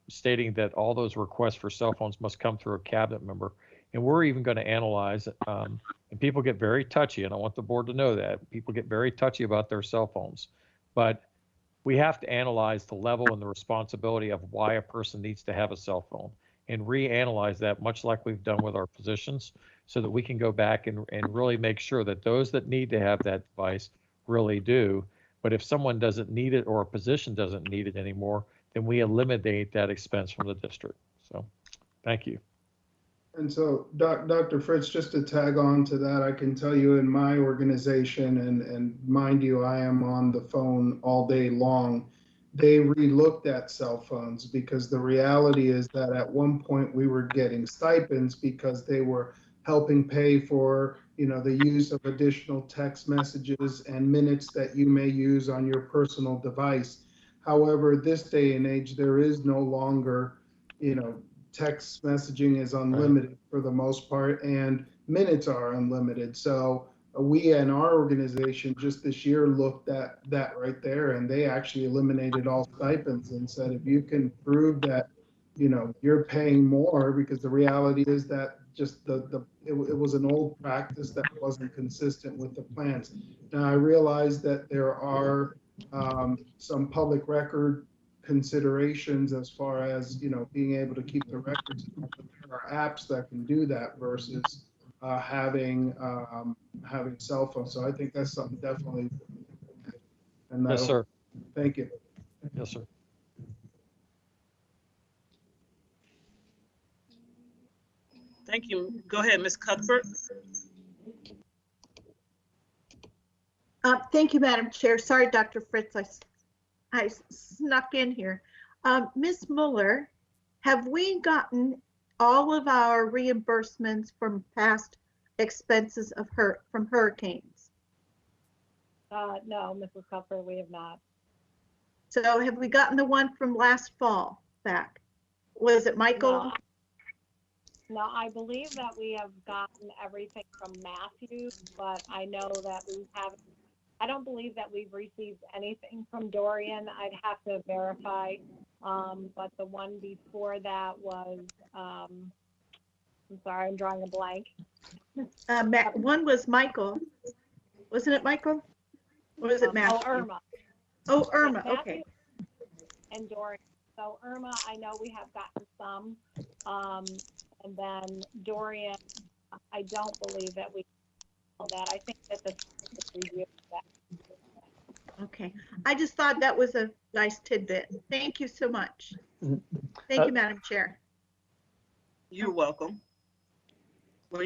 stating that all those requests for cell phones must come through a cabinet member. And we're even going to analyze, and people get very touchy, and I want the board to know that. People get very touchy about their cell phones. But we have to analyze the level and the responsibility of why a person needs to have a cell phone, and reanalyze that, much like we've done with our positions, so that we can go back and really make sure that those that need to have that device really do. But if someone doesn't need it, or a position doesn't need it anymore, then we eliminate that expense from the district. So thank you. And so, Dr. Fritz, just to tag on to that, I can tell you in my organization, and mind you, I am on the phone all day long, they re-looked at cell phones, because the reality is that at one point we were getting stipends because they were helping pay for, the use of additional text messages and minutes that you may use on your personal device. However, this day and age, there is no longer, text messaging is unlimited for the most part, and minutes are unlimited. So we in our organization just this year looked at that right there, and they actually eliminated all stipends and said, if you can prove that, you're paying more, because the reality is that just it was an old practice that wasn't consistent with the plans. Now I realize that there are some public record considerations as far as, you know, being able to keep the records. But there are apps that can do that versus having cell phones. So I think that's something definitely. And Yes, sir. Thank you. Yes, sir. Thank you. Go ahead, Ms. Cuthbert. Thank you, Madam Chair. Sorry, Dr. Fritz, I snuck in here. Ms. Mueller, have we gotten all of our reimbursements from past expenses from hurricanes? No, Mrs. Cuthbert, we have not. So have we gotten the one from last fall back? Was it Michael? No, I believe that we have gotten everything from Matthew, but I know that we haven't. I don't believe that we've received anything from Dorian. I'd have to verify. But the one before that was, I'm sorry, I'm drawing a blank. One was Michael. Wasn't it Michael? Or was it Matthew? Oh, Irma. Oh, Irma, Matthew okay. And Dorian. So Irma, I know we have gotten some. And then Dorian, I don't believe that we know that. I think that the review that. Okay. I just thought that was a nice tidbit. Thank you so much. Thank you, Madam Chair. You're welcome. Well,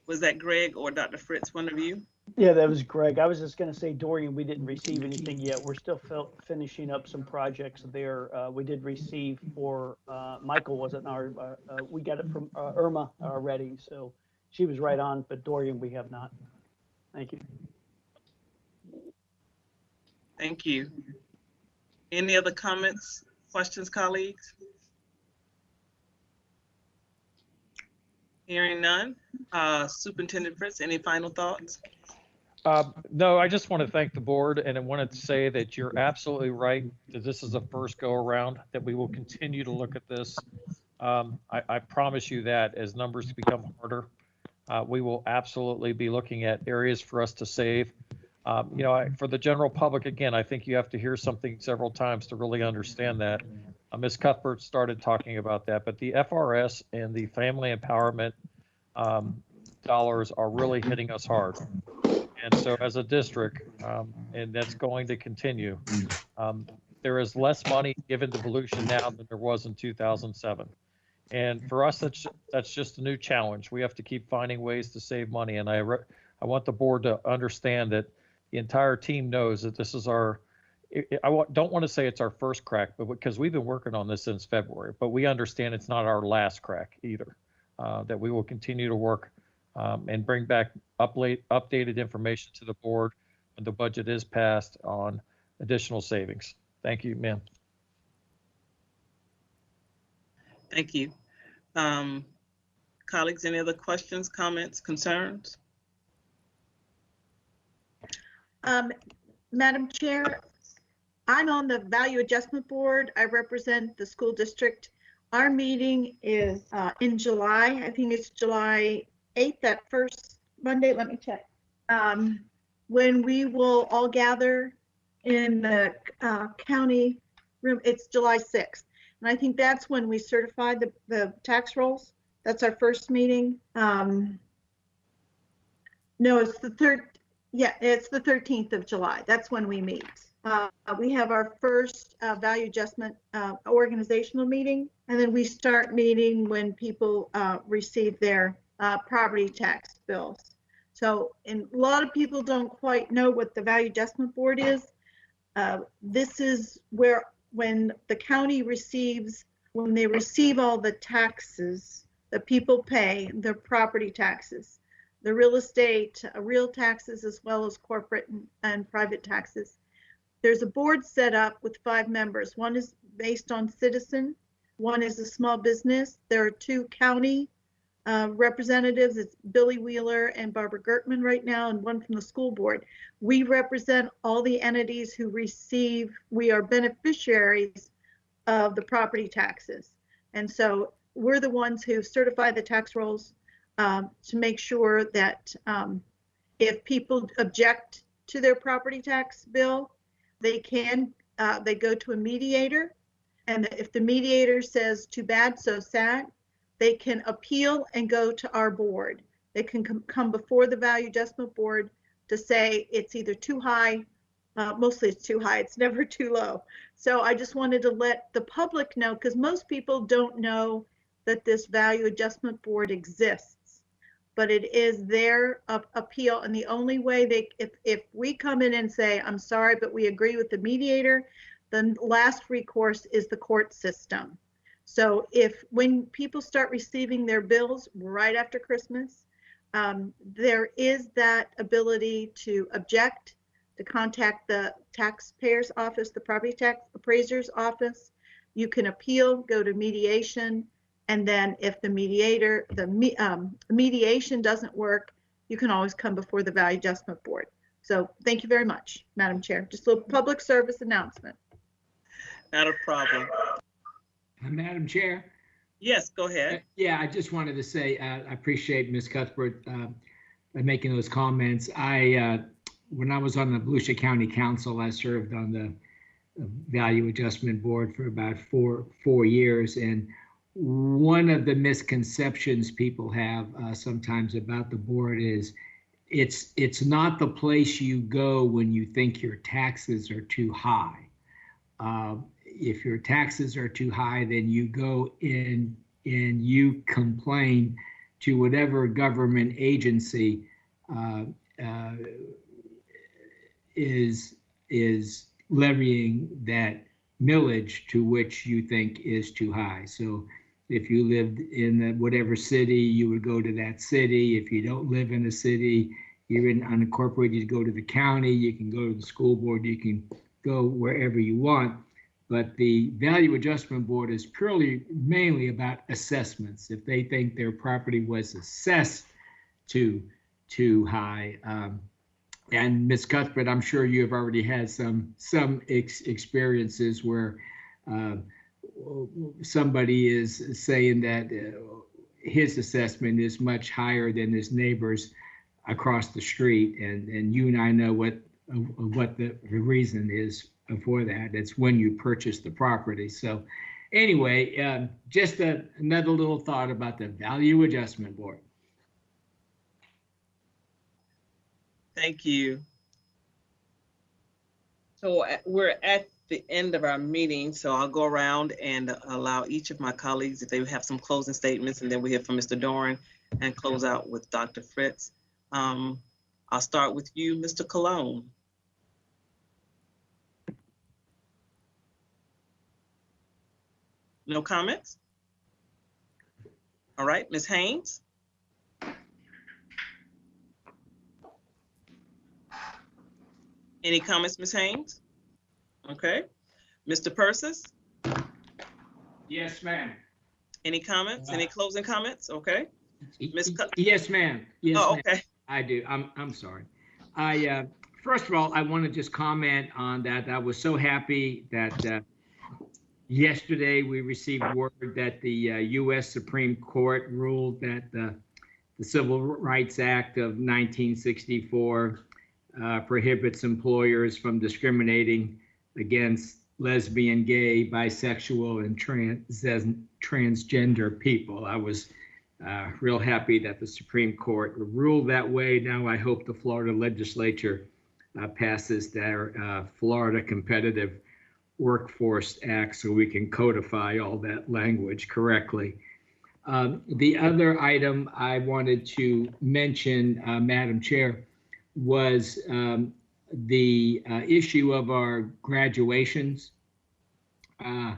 was that Greg or Dr. Fritz, one of you? Yeah, that was Greg. I was just going to say, Dorian, we didn't receive anything yet. We're still finishing up some projects there. We did receive for Michael wasn't our. We got it from Irma already, so she was right on. But Dorian, we have not. Thank you. Thank you. Any other comments, questions, colleagues? Hearing none. Superintendent Fritz, any final thoughts? No, I just want to thank the board, and I wanted to say that you're absolutely right that this is the first go around, that we will continue to look at this. I promise you that as numbers become harder, we will absolutely be looking at areas for us to save. You know, for the general public, again, I think you have to hear something several times to really understand that. Ms. Cuthbert started talking about that, but the FRS and the family empowerment dollars are really hitting us hard. And so as a district, and that's going to continue, there is less money given to Volusia now than there was in 2007. And for us, that's just a new challenge. We have to keep finding ways to save money. And I want the board to understand that the entire team knows that this is our, don't want to say it's our first crack, but because we've been working on this since February, but we understand it's not our last crack either, that we will continue to work and bring back updated information to the board when the budget is passed on additional savings. Thank you, ma'am. Thank you. Colleagues, any other questions, comments, concerns? Madam Chair, I'm on the Value Adjustment Board. I represent the school district. Our meeting is in July. I think it's July 8th, that first Monday. Let me check. When we will all gather in the county room, it's July 6th. And I think that's when we certify the tax rolls. That's our first meeting. No, it's the third. Yeah, it's the 13th of July. That's when we meet. We have our first value adjustment organizational meeting, and then we start meeting when people receive their property tax bills. So, and a lot of people don't quite know what the Value Adjustment Board is. This is where, when the county receives, when they receive all the taxes that people pay, their property taxes, the real estate, real taxes, as well as corporate and private taxes. There's a board set up with 5 members. One is based on citizen, one is a small business. There are 2 county representatives. It's Billy Wheeler and Barbara Gertman right now, and one from the school board. We represent all the entities who receive, we are beneficiaries of the property taxes. And so we're the ones who certify the tax rolls. to make sure that if people object to their property tax bill, they go to a mediator. And if the mediator says, too bad, so sad, they can appeal and go to our board. They can come before the Value Adjustment Board to say it's either too high, mostly it's too high, it's never too low. So I just wanted to let the public know, because most people don't know that this Value Adjustment Board exists, but it is their appeal. And the only way if we come in and say, I'm sorry, but we agree with the mediator, the last recourse is the court system. So when people start receiving their bills right after Christmas, there is that ability to object, to contact the taxpayer's office, the property tax appraiser's office. You can appeal, go to mediation, and then if the mediation doesn't work, you can always come before the Value Adjustment Board. So thank you very much, Madam Chair. Just a little public service announcement. Not a problem. Madam Chair. Yes, go ahead. Yeah, I just wanted to say I appreciate Ms. Cuthbert making those comments. When I was on the Volusia County Council, I served on the Value Adjustment Board for about four years, and one of the misconceptions people have sometimes about the board is it's not the place you go when you think your taxes are too high. If your taxes are too high, then you go in and you complain to whatever government agency is levying that millage to which you think is too high. So if you lived in whatever city, you would go to that city. If you don't live in a city, you're in unincorporated, you go to the county, you can go to the school board, you can go wherever you want. But the Value Adjustment Board is mainly about assessments. If they think their property was assessed too high, and Ms. Cuthbert, I'm sure you have already had some experiences where somebody is saying that his assessment is much higher than his neighbors across the street, and you and I know what the reason is for that. It's when you purchase the property. So anyway, just another little thought about the Value Adjustment Board. Thank you. So we're at the end of our meeting, so I'll go around and allow each of my colleagues if they have some closing statements, and then we hear from Mr. Doran and close out with Dr. Fritz. I'll start with you, Mr. Cologne. No comments? All right, Ms. Haynes? Any comments, Ms. Haynes? Okay. Mr. Persis? Yes, ma'am. Any comments? Any closing comments? Okay. Yes, ma'am. Yes, oh, ma'am. okay. I do. I'm sorry. First of all, I want to just comment on that. I was so happy that yesterday we received word that the U.S. Supreme Court ruled that the Civil Rights Act of 1964 prohibits employers from discriminating against lesbian, gay, bisexual, and transgender people. I was real happy that the Supreme Court ruled that way. Now I hope the Florida legislature passes their Florida Competitive Workforce Act so we can codify all that language correctly. The other item I wanted to mention, Madam Chair, was the issue of our graduations. I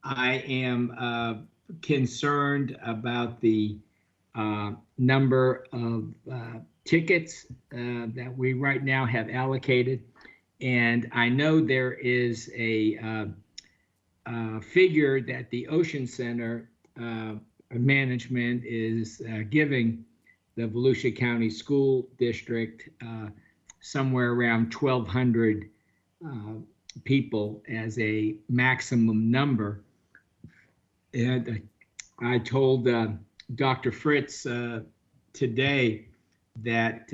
am concerned about the number of tickets that we right now have allocated. And I know there is a figure that the Ocean Center management is giving the Volusia County School District somewhere around 1,200 people as a maximum number. And I told Dr. Fritz today that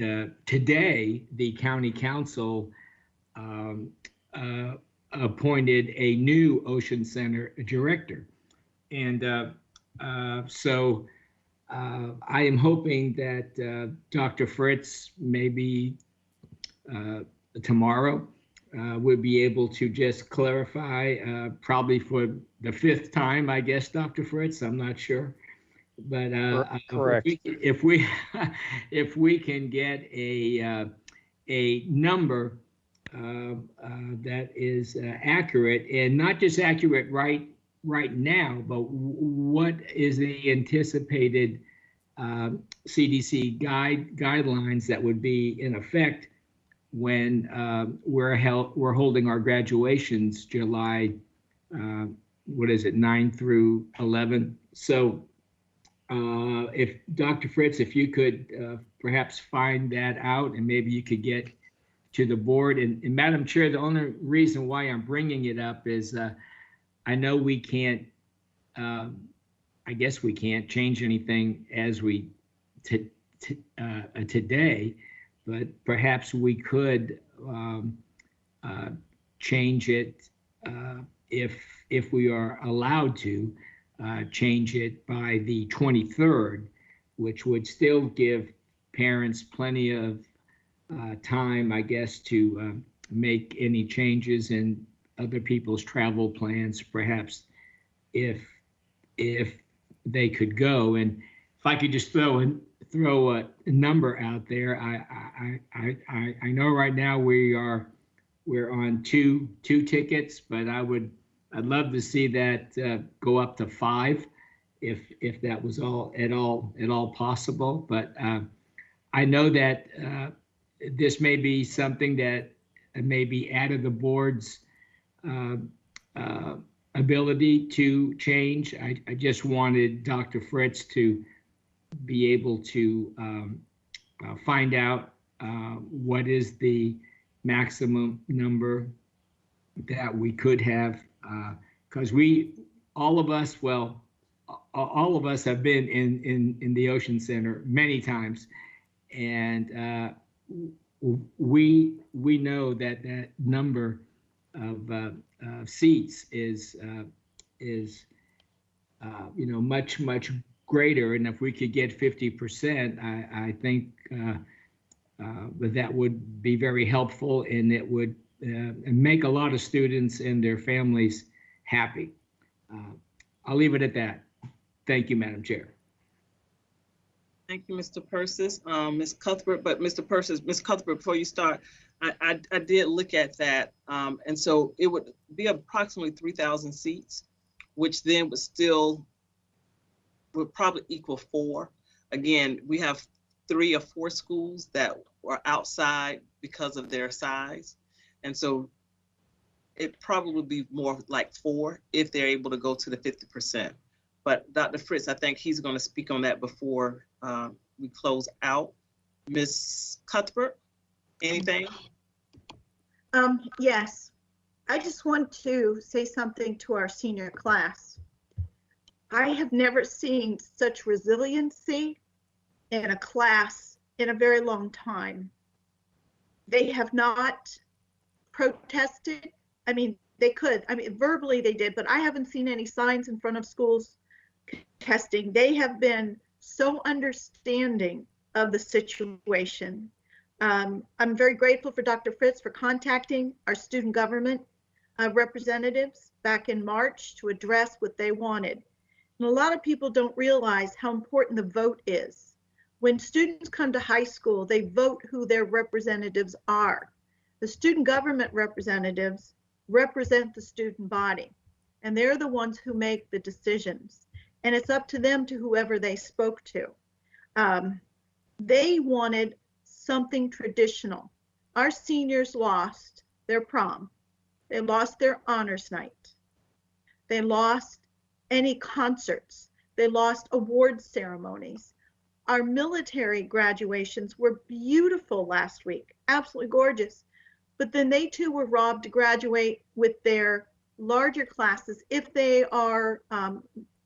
today the county council appointed a new Ocean Center director. And so I am hoping that Dr. Fritz, maybe tomorrow, will be able to just clarify, probably for the 5th time, I guess, Dr. Fritz, I'm not sure. But correct. if we if we can get a number that is accurate, and not just accurate right now, but what is the anticipated CDC guidelines that would be in effect when we're holding our graduations July, 9 through 11. So if Dr. Fritz, if you could perhaps find that out, and maybe you could get to the board. And Madam Chair, the only reason why I'm bringing it up is I know we can't, I guess we can't change anything as we today, but perhaps we could change it if we are allowed to change it by the 23rd, which would still give parents plenty of time, I guess, to make any changes in other people's travel plans, perhaps if they could go. And if I could just throw a number out there, I know right now we're on two tickets, but I'd love to see that go up to 5 if that was at all possible. But I know that this may be something that may be out of the board's ability to change. I just wanted Dr. Fritz to be able to find out what is the maximum number that we could have, because all of us have been in the Ocean Center many times, and we know that number of seats is much greater, and if we could get 50%, I think that would be very helpful, and it would make a lot of students and their families happy. I'll leave it at that. Thank you, Madam Chair. Thank you, Mr. Persis. Ms. Cuthbert, but Mr. Persis, Ms. Cuthbert, before you start, I did look at that, and so it would be approximately 3,000 seats, which then would probably equal 4. Again, we have 3 or 4 schools that are outside because of their size, and so it probably would be more like 4 if they're able to go to the 50%. But Dr. Fritz, I think he's going to speak on that before we close out. Ms. Cuthbert, anything? Yes, I just want to say something to our senior class. I have never seen such resiliency in a class in a very long time. They have not protested. I mean, they could. I mean, verbally they did, but I haven't seen any signs in front of schools contesting. They have been so understanding of the situation. I'm very grateful for Dr. Fritz for contacting our student government representatives back in March to address what they wanted. And a lot of people don't realize how important the vote is. When students come to high school, they vote who their representatives are. The student government representatives represent the student body, and they're the ones who make the decisions. And it's up to them, to whoever they spoke to. They wanted something traditional. Our seniors lost their prom. They lost their honors night. They lost any concerts. They lost award ceremonies. Our military graduations were beautiful last week, absolutely gorgeous. But then they too were robbed to graduate with their larger classes if they are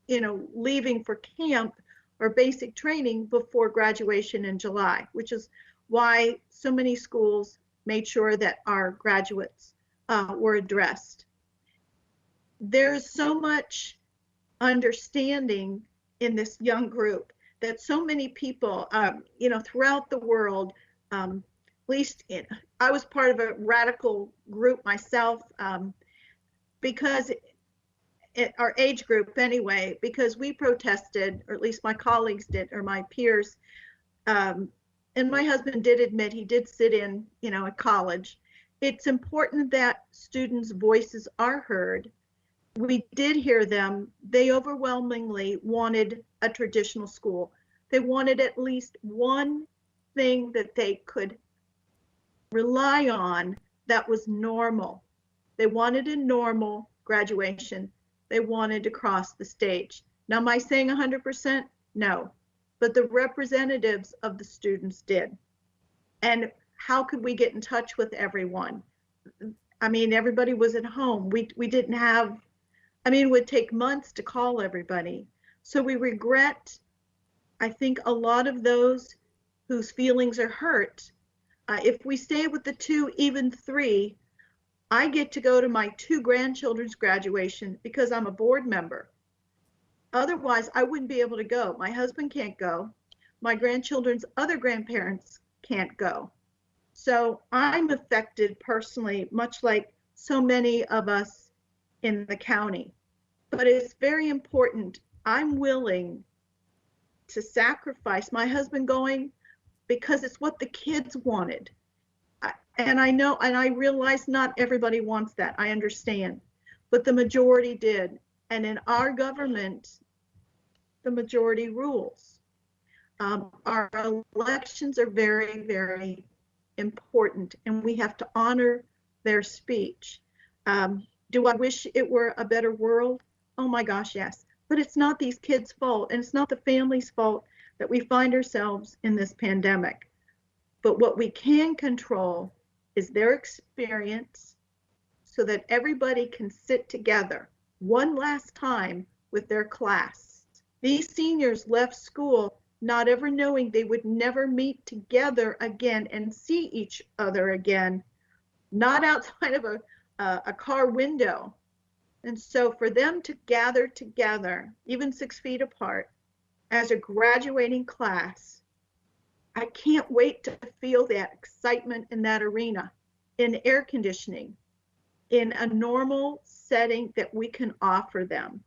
leaving for camp or basic training before graduation in July, which is why so many schools made sure that our graduates were addressed. There's so much understanding in this young group that so many people, throughout the world, at least I was part of a radical group myself, because our age group anyway, because we protested, or at least my colleagues did, or my peers. And my husband did admit he did sit in, at college. It's important that students' voices are heard. We did hear them. They overwhelmingly wanted a traditional school. They wanted at least one thing that they could rely on that was normal. They wanted a normal graduation. They wanted to cross the stage. Now, am I saying 100%? No, but the representatives of the students did. And how could we get in touch with everyone? I mean, everybody was at home. We didn't have, it would take months to call everybody. So we regret, I think, a lot of those whose feelings are hurt. If we stay with the 2, even 3, I get to go to my 2 grandchildren's graduation because I'm a board member. Otherwise, I wouldn't be able to go. My husband can't go. My grandchildren's other grandparents can't go. So I'm affected personally, much like so many of us in the county. But it's very important. I'm willing to sacrifice my husband going because it's what the kids wanted. And I know, and I realize not everybody wants that. I understand, but the majority did. And in our government, the majority rules. Our elections are very, very important, and we have to honor their speech. Do I wish it were a better world? Oh my gosh, yes. But it's not these kids' fault, and it's not the family's fault that we find ourselves in this pandemic. But what we can control is their experience so that everybody can sit together one last time with their class. These seniors left school not ever knowing they would never meet together again and see each other again, not outside of a car window. And so for them to gather together, even 6 feet apart, as a graduating class, I can't wait to feel that excitement in that arena, in air conditioning, in a normal setting that we can offer them.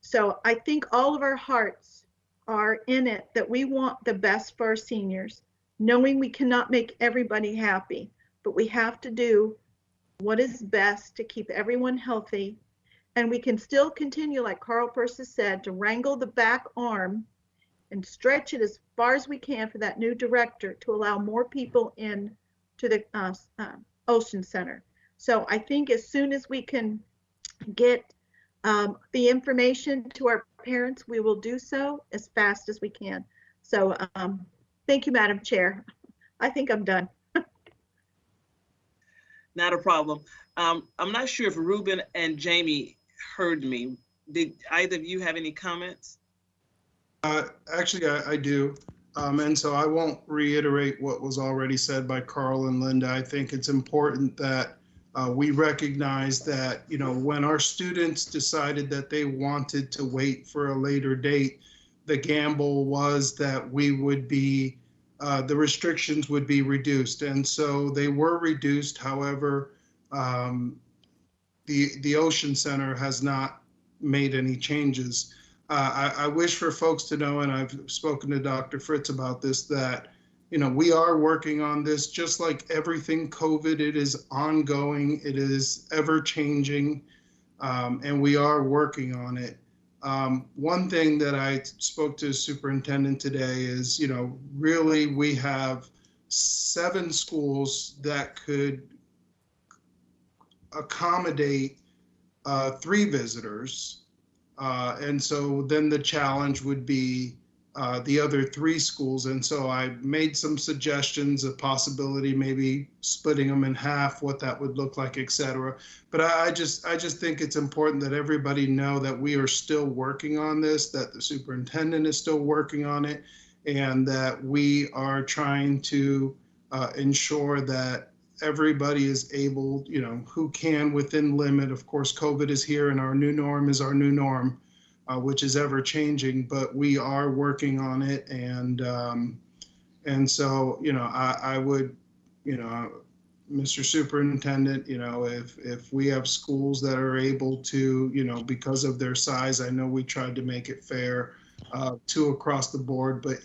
So I think all of our hearts are in it, that we want the best for our seniors, knowing we cannot make everybody happy, but we have to do what is best to keep everyone healthy. And we can still continue, like Carl Persis said, to wrangle the back arm and stretch it as far as we can for that new director to allow more people in to the Ocean Center. So I think as soon as we can get the information to our parents, we will do so as fast as we can. So thank you, Madam Chair. I think I'm done. Not a problem. I'm not sure if Ruben and Jamie heard me. Did either of you have any comments? Actually, I do. And so I won't reiterate what was already said by Carl and Linda. I think it's important that we recognize that, when our students decided that they wanted to wait for a later date, the gamble was that we would be, the restrictions would be reduced. And so they were reduced. However, the Ocean Center has not made any changes. I wish for folks to know, and I've spoken to Dr. Fritz about this, that, we are working on this. Just like everything COVID, it is ongoing, it is ever changing, and we are working on it. One thing that I spoke to the superintendent today is, really we have 7 schools that could accommodate 3 visitors. And so then the challenge would be the other 3 schools. And so I made some suggestions, a possibility, maybe splitting them in half, what that would look like, et cetera. But I just think it's important that everybody know that we are still working on this, that the superintendent is still working on it, and that we are trying to ensure that everybody is able, who can within limit. Of course, COVID is here and our new norm is our new norm. Which is ever changing, but we are working on it. And so, I would, Mr. Superintendent, if we have schools that are able to, because of their size, I know we tried to make it fair to across the board, but,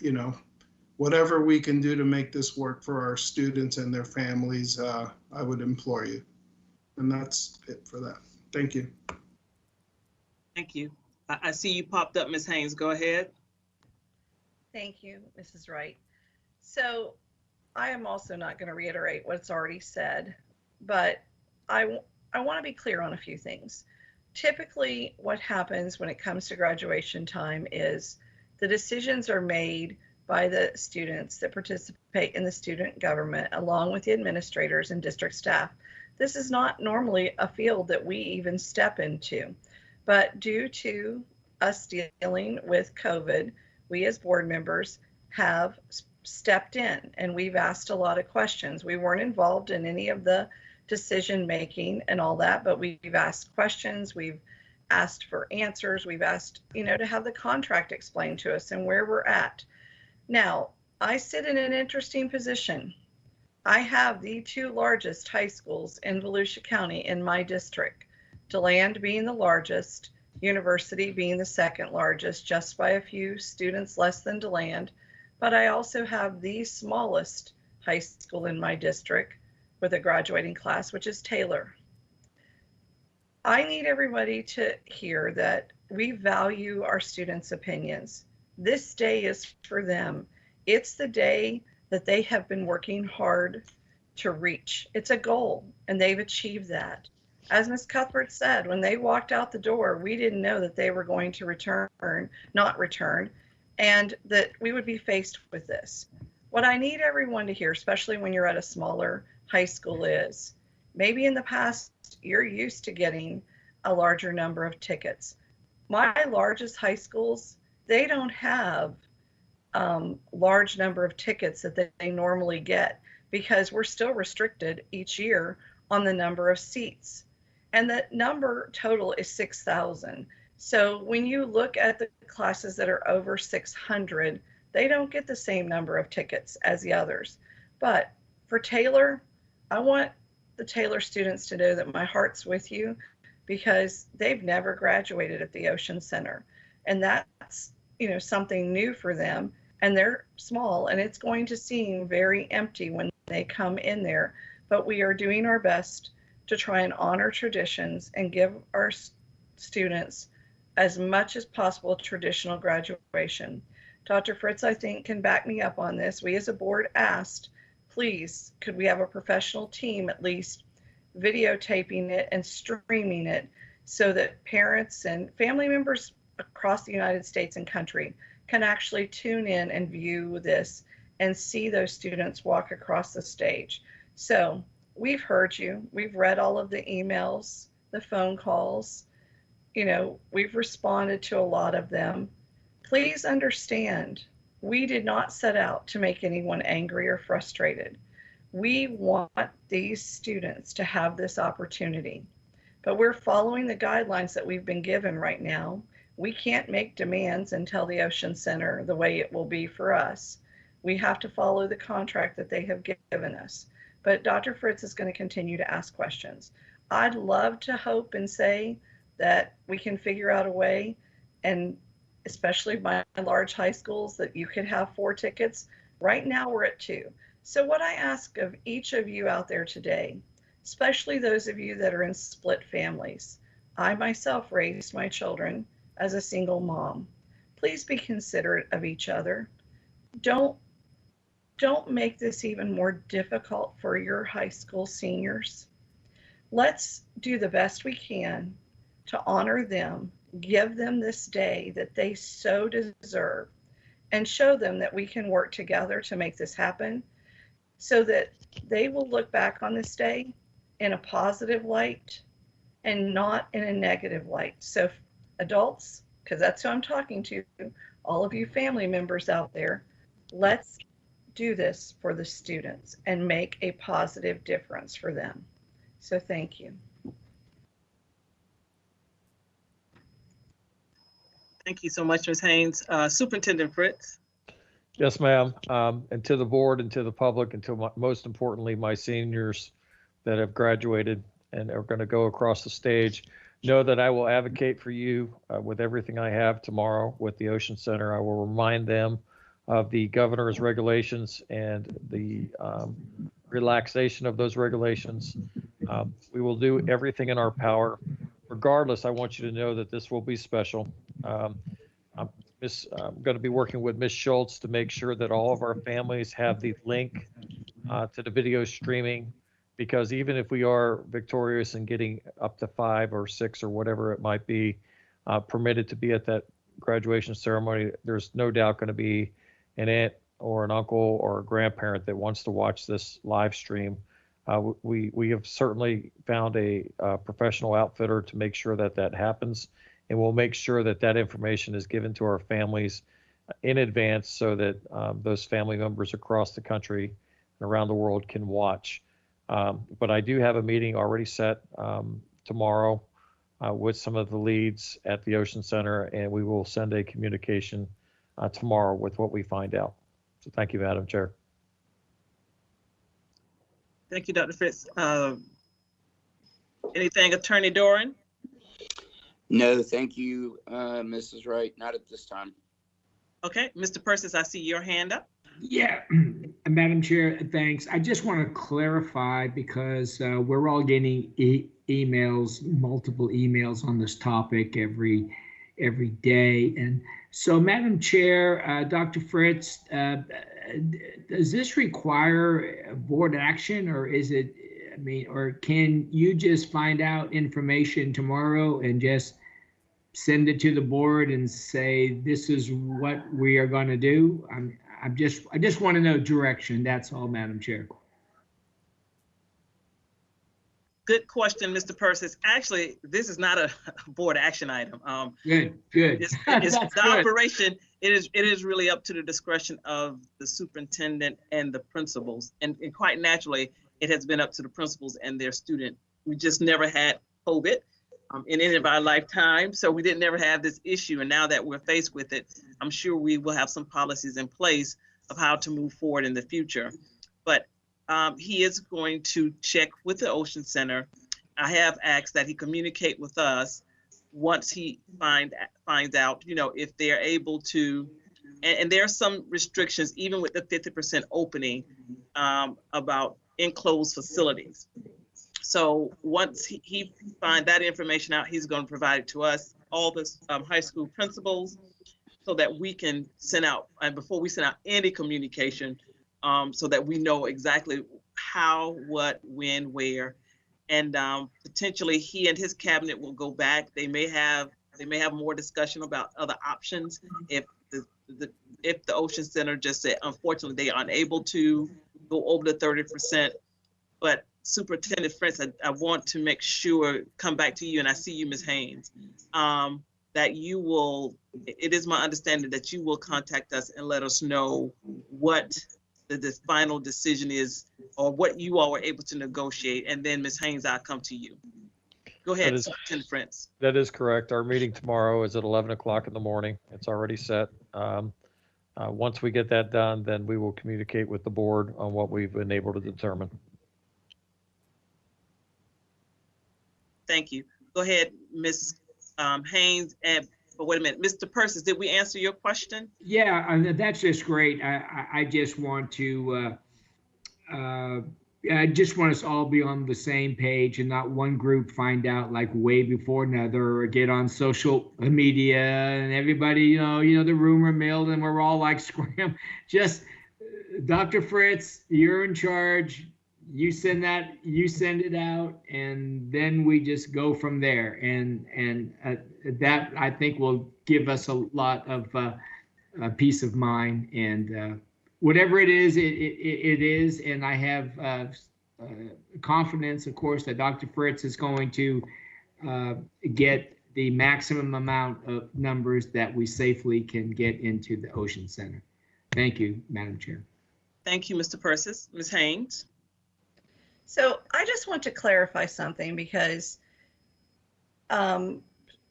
whatever we can do to make this work for our students and their families, I would implore you. And that's it for that. Thank you. Thank you. I see you popped up, Ms. Haynes. Go ahead. Thank you, Mrs. Wright. So I am also not going to reiterate what's already said, but I want to be clear on a few things. Typically, what happens when it comes to graduation time is the decisions are made by the students that participate in the student government, along with the administrators and district staff. This is not normally a field that we even step into. But due to us dealing with COVID, we as board members have stepped in and we've asked a lot of questions. We weren't involved in any of the decision making and all that, but we've asked questions, we've asked for answers, we've asked, to have the contract explained to us and where we're at. Now, I sit in an interesting position. I have the 2 largest high schools in Volusia County in my district. DeLand being the largest, University being the 2nd largest, just by a few students less than DeLand. But I also have the smallest high school in my district with a graduating class, which is Taylor. I need everybody to hear that we value our students' opinions. This day is for them. It's the day that they have been working hard to reach. It's a goal, and they've achieved that. As Ms. Cuthbert said, when they walked out the door, we didn't know that they were going to not return, and that we would be faced with this. What I need everyone to hear, especially when you're at a smaller high school, is maybe in the past you're used to getting a larger number of tickets. My largest high schools, they don't have large number of tickets that they normally get because we're still restricted each year on the number of seats. And the number total is 6,000. So when you look at the classes that are over 600, they don't get the same number of tickets as the others. But for Taylor, I want the Taylor students to know that my heart's with you because they've never graduated at the Ocean Center. And that's, something new for them. And they're small and it's going to seem very empty when they come in there. But we are doing our best to try and honor traditions and give our students as much as possible traditional graduation. Dr. Fritz, I think, can back me up on this. We as a board asked, please, could we have a professional team at least videotaping it and streaming it so that parents and family members across the United States and country can actually tune in and view this and see those students walk across the stage. So we've heard you. We've read all of the emails, the phone calls. We've responded to a lot of them. Please understand, we did not set out to make anyone angry or frustrated. We want these students to have this opportunity, but we're following the guidelines that we've been given right now. We can't make demands and tell the Ocean Center the way it will be for us. We have to follow the contract that they have given us. But Dr. Fritz is going to continue to ask questions. I'd love to hope and say that we can figure out a way, and especially my large high schools, that you could have 4 tickets. Right now we're at 2. So what I ask of each of you out there today, especially those of you that are in split families, I myself raised my children as a single mom. Please be considerate of each other. Don't make this even more difficult for your high school seniors. Let's do the best we can to honor them, give them this day that they so deserve, and show them that we can work together to make this happen so that they will look back on this day in a positive light and not in a negative light. So adults, because that's who I'm talking to, all of you family members out there, let's do this for the students and make a positive difference for them. So thank you. Thank you so much, Ms. Haynes. Superintendent Fritz. Yes, ma'am. And to the board and to the public and to most importantly, my seniors that have graduated and are going to go across the stage, know that I will advocate for you with everything I have tomorrow with the Ocean Center. I will remind them of the governor's regulations and the relaxation of those regulations. We will do everything in our power. Regardless, I want you to know that this will be special. I'm going to be working with Ms. Schultz to make sure that all of our families have the link to the video streaming, because even if we are victorious in getting up to 5 or 6 or whatever it might be permitted to be at that graduation ceremony, there's no doubt going to be an aunt or an uncle or a grandparent that wants to watch this live stream. We have certainly found a professional outfitter to make sure that that happens, and we'll make sure that that information is given to our families in advance so that those family members across the country and around the world can watch. But I do have a meeting already set tomorrow with some of the leads at the Ocean Center, and we will send a communication tomorrow with what we find out. So thank you, Madam Chair. Thank you, Dr. Fritz. Anything, Attorney Doran? No, thank you, Mrs. Wright. Not at this time. Okay, Mr. Persis, I see your hand up. Yeah, Madam Chair, thanks. I just want to clarify because we're all getting emails, multiple emails on this topic every day. And so, Madam Chair, Dr. Fritz, does this require board action, or is it, or can you just find out information tomorrow and just send it to the board and say, this is what we are going to do? I just want to know direction. That's all, Madam Chair. Good question, Mr. Persis. Actually, this is not a board action item. Good. It's the good. operation. It is really up to the discretion of the superintendent and the principals. And quite naturally, it has been up to the principals and their student. We just never had COVID in any of our lifetime. So we didn't never have this issue. And now that we're faced with it, I'm sure we will have some policies in place of how to move forward in the future. But he is going to check with the Ocean Center. I have asked that he communicate with us once he finds out, if they're able to, and there are some restrictions, even with the 50% opening, about enclosed facilities. So once he finds that information out, he's going to provide it to us, all the high school principals, so that we can send out, and before we send out any communication, so that we know exactly how, what, when, where, and potentially he and his cabinet will go back. They may have more discussion about other options if the Ocean Center just said, unfortunately, they are unable to go over the 30%. But Superintendent Fritz, I want to make sure, come back to you, and I see you, Ms. Haynes, that you will, it is my understanding that you will contact us and let us know what the final decision is, or what you all were able to negotiate. And then Ms. Haynes, I'll come to you. Go ahead, Superintendent Fritz. That is correct. Our meeting tomorrow is at 11 o'clock in the morning. It's already set. Once we get that done, then we will communicate with the board on what we've been able to determine. Thank you. Go ahead, Ms. Haynes. But wait a minute, Mr. Persis, did we answer your question? Yeah, that's just great. I just want to, I just want us all be on the same page and not one group find out like way before another, or get on social media and everybody, the rumor mill, and we're all like scram. Just Dr. Fritz, you're in charge. You send it out, and then we just go from there. And that, I think, will give us a lot of peace of mind. And whatever it is, it is. And I have confidence, of course, that Dr. Fritz is going to get the maximum amount of numbers that we safely can get into the Ocean Center. Thank you, Madam Chair. Thank you, Mr. Persis. Ms. Haynes? So I just want to clarify something because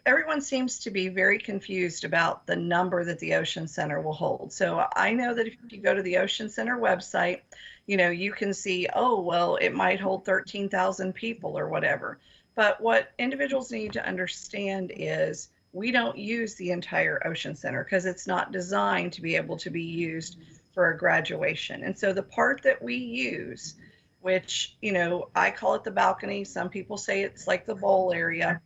everyone seems to be very confused about the number that the Ocean Center will hold. So I know that if you go to the Ocean Center website, you know, you can see, oh, well, it might hold 13,000 people or whatever. But what individuals need to understand is we don't use the entire Ocean Center because it's not designed to be able to be used for a graduation. And so the part that we use, which, you know, I call it the balcony, some people say it's like the bowl area,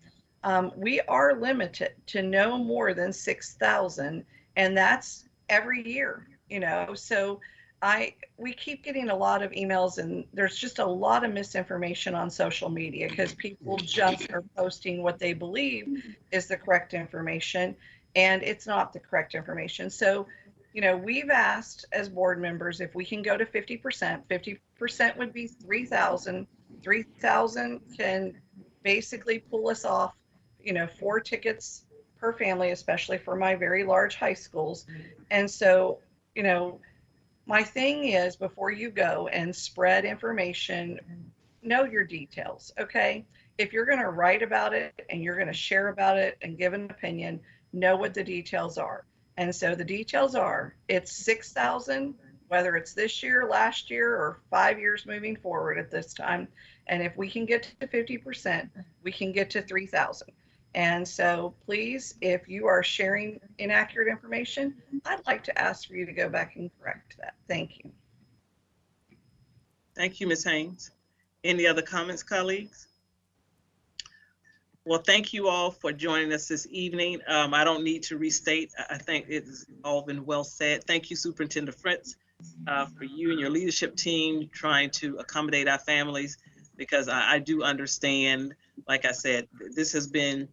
we are limited to no more than 6,000, and that's every year, you know. So we keep getting a lot of emails, and there's just a lot of misinformation on social media because people just are posting what they believe is the correct information, and it's not the correct information. So, you know, we've asked as board members if we can go to 50%. 50% would be 3,000. 3,000 can basically pull us off, you know, 4 tickets per family, especially for my very large high schools. And so, you know, my thing is, before you go and spread information, know your details, okay? If you're going to write about it and you're going to share about it and give an opinion, know what the details are. And so the details are, it's 6,000, whether it's this year, last year, or 5 years moving forward at this time. And if we can get to 50%, we can get to 3,000. And so please, if you are sharing inaccurate information, I'd like to ask for you to go back and correct that. Thank you. Thank you, Ms. Haynes. Any other comments, colleagues? Well, thank you all for joining us this evening. I don't need to restate. I think it's all been well said. Thank you, Superintendent Fritz, for you and your leadership team trying to accommodate our families, because I do understand, like I said, this has been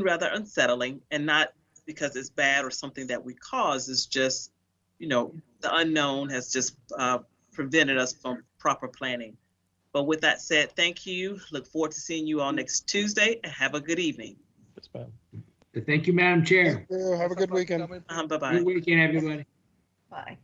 rather unsettling, and not because it's bad or something that we caused. It's just, you know, the unknown has just prevented us from proper planning. But with that said, thank you. Look forward to seeing you all next Tuesday, and have a good evening. Yes, ma'am. Thank you, Madam Chair. Have a good weekend. Bye-bye. Good weekend, everybody. Bye.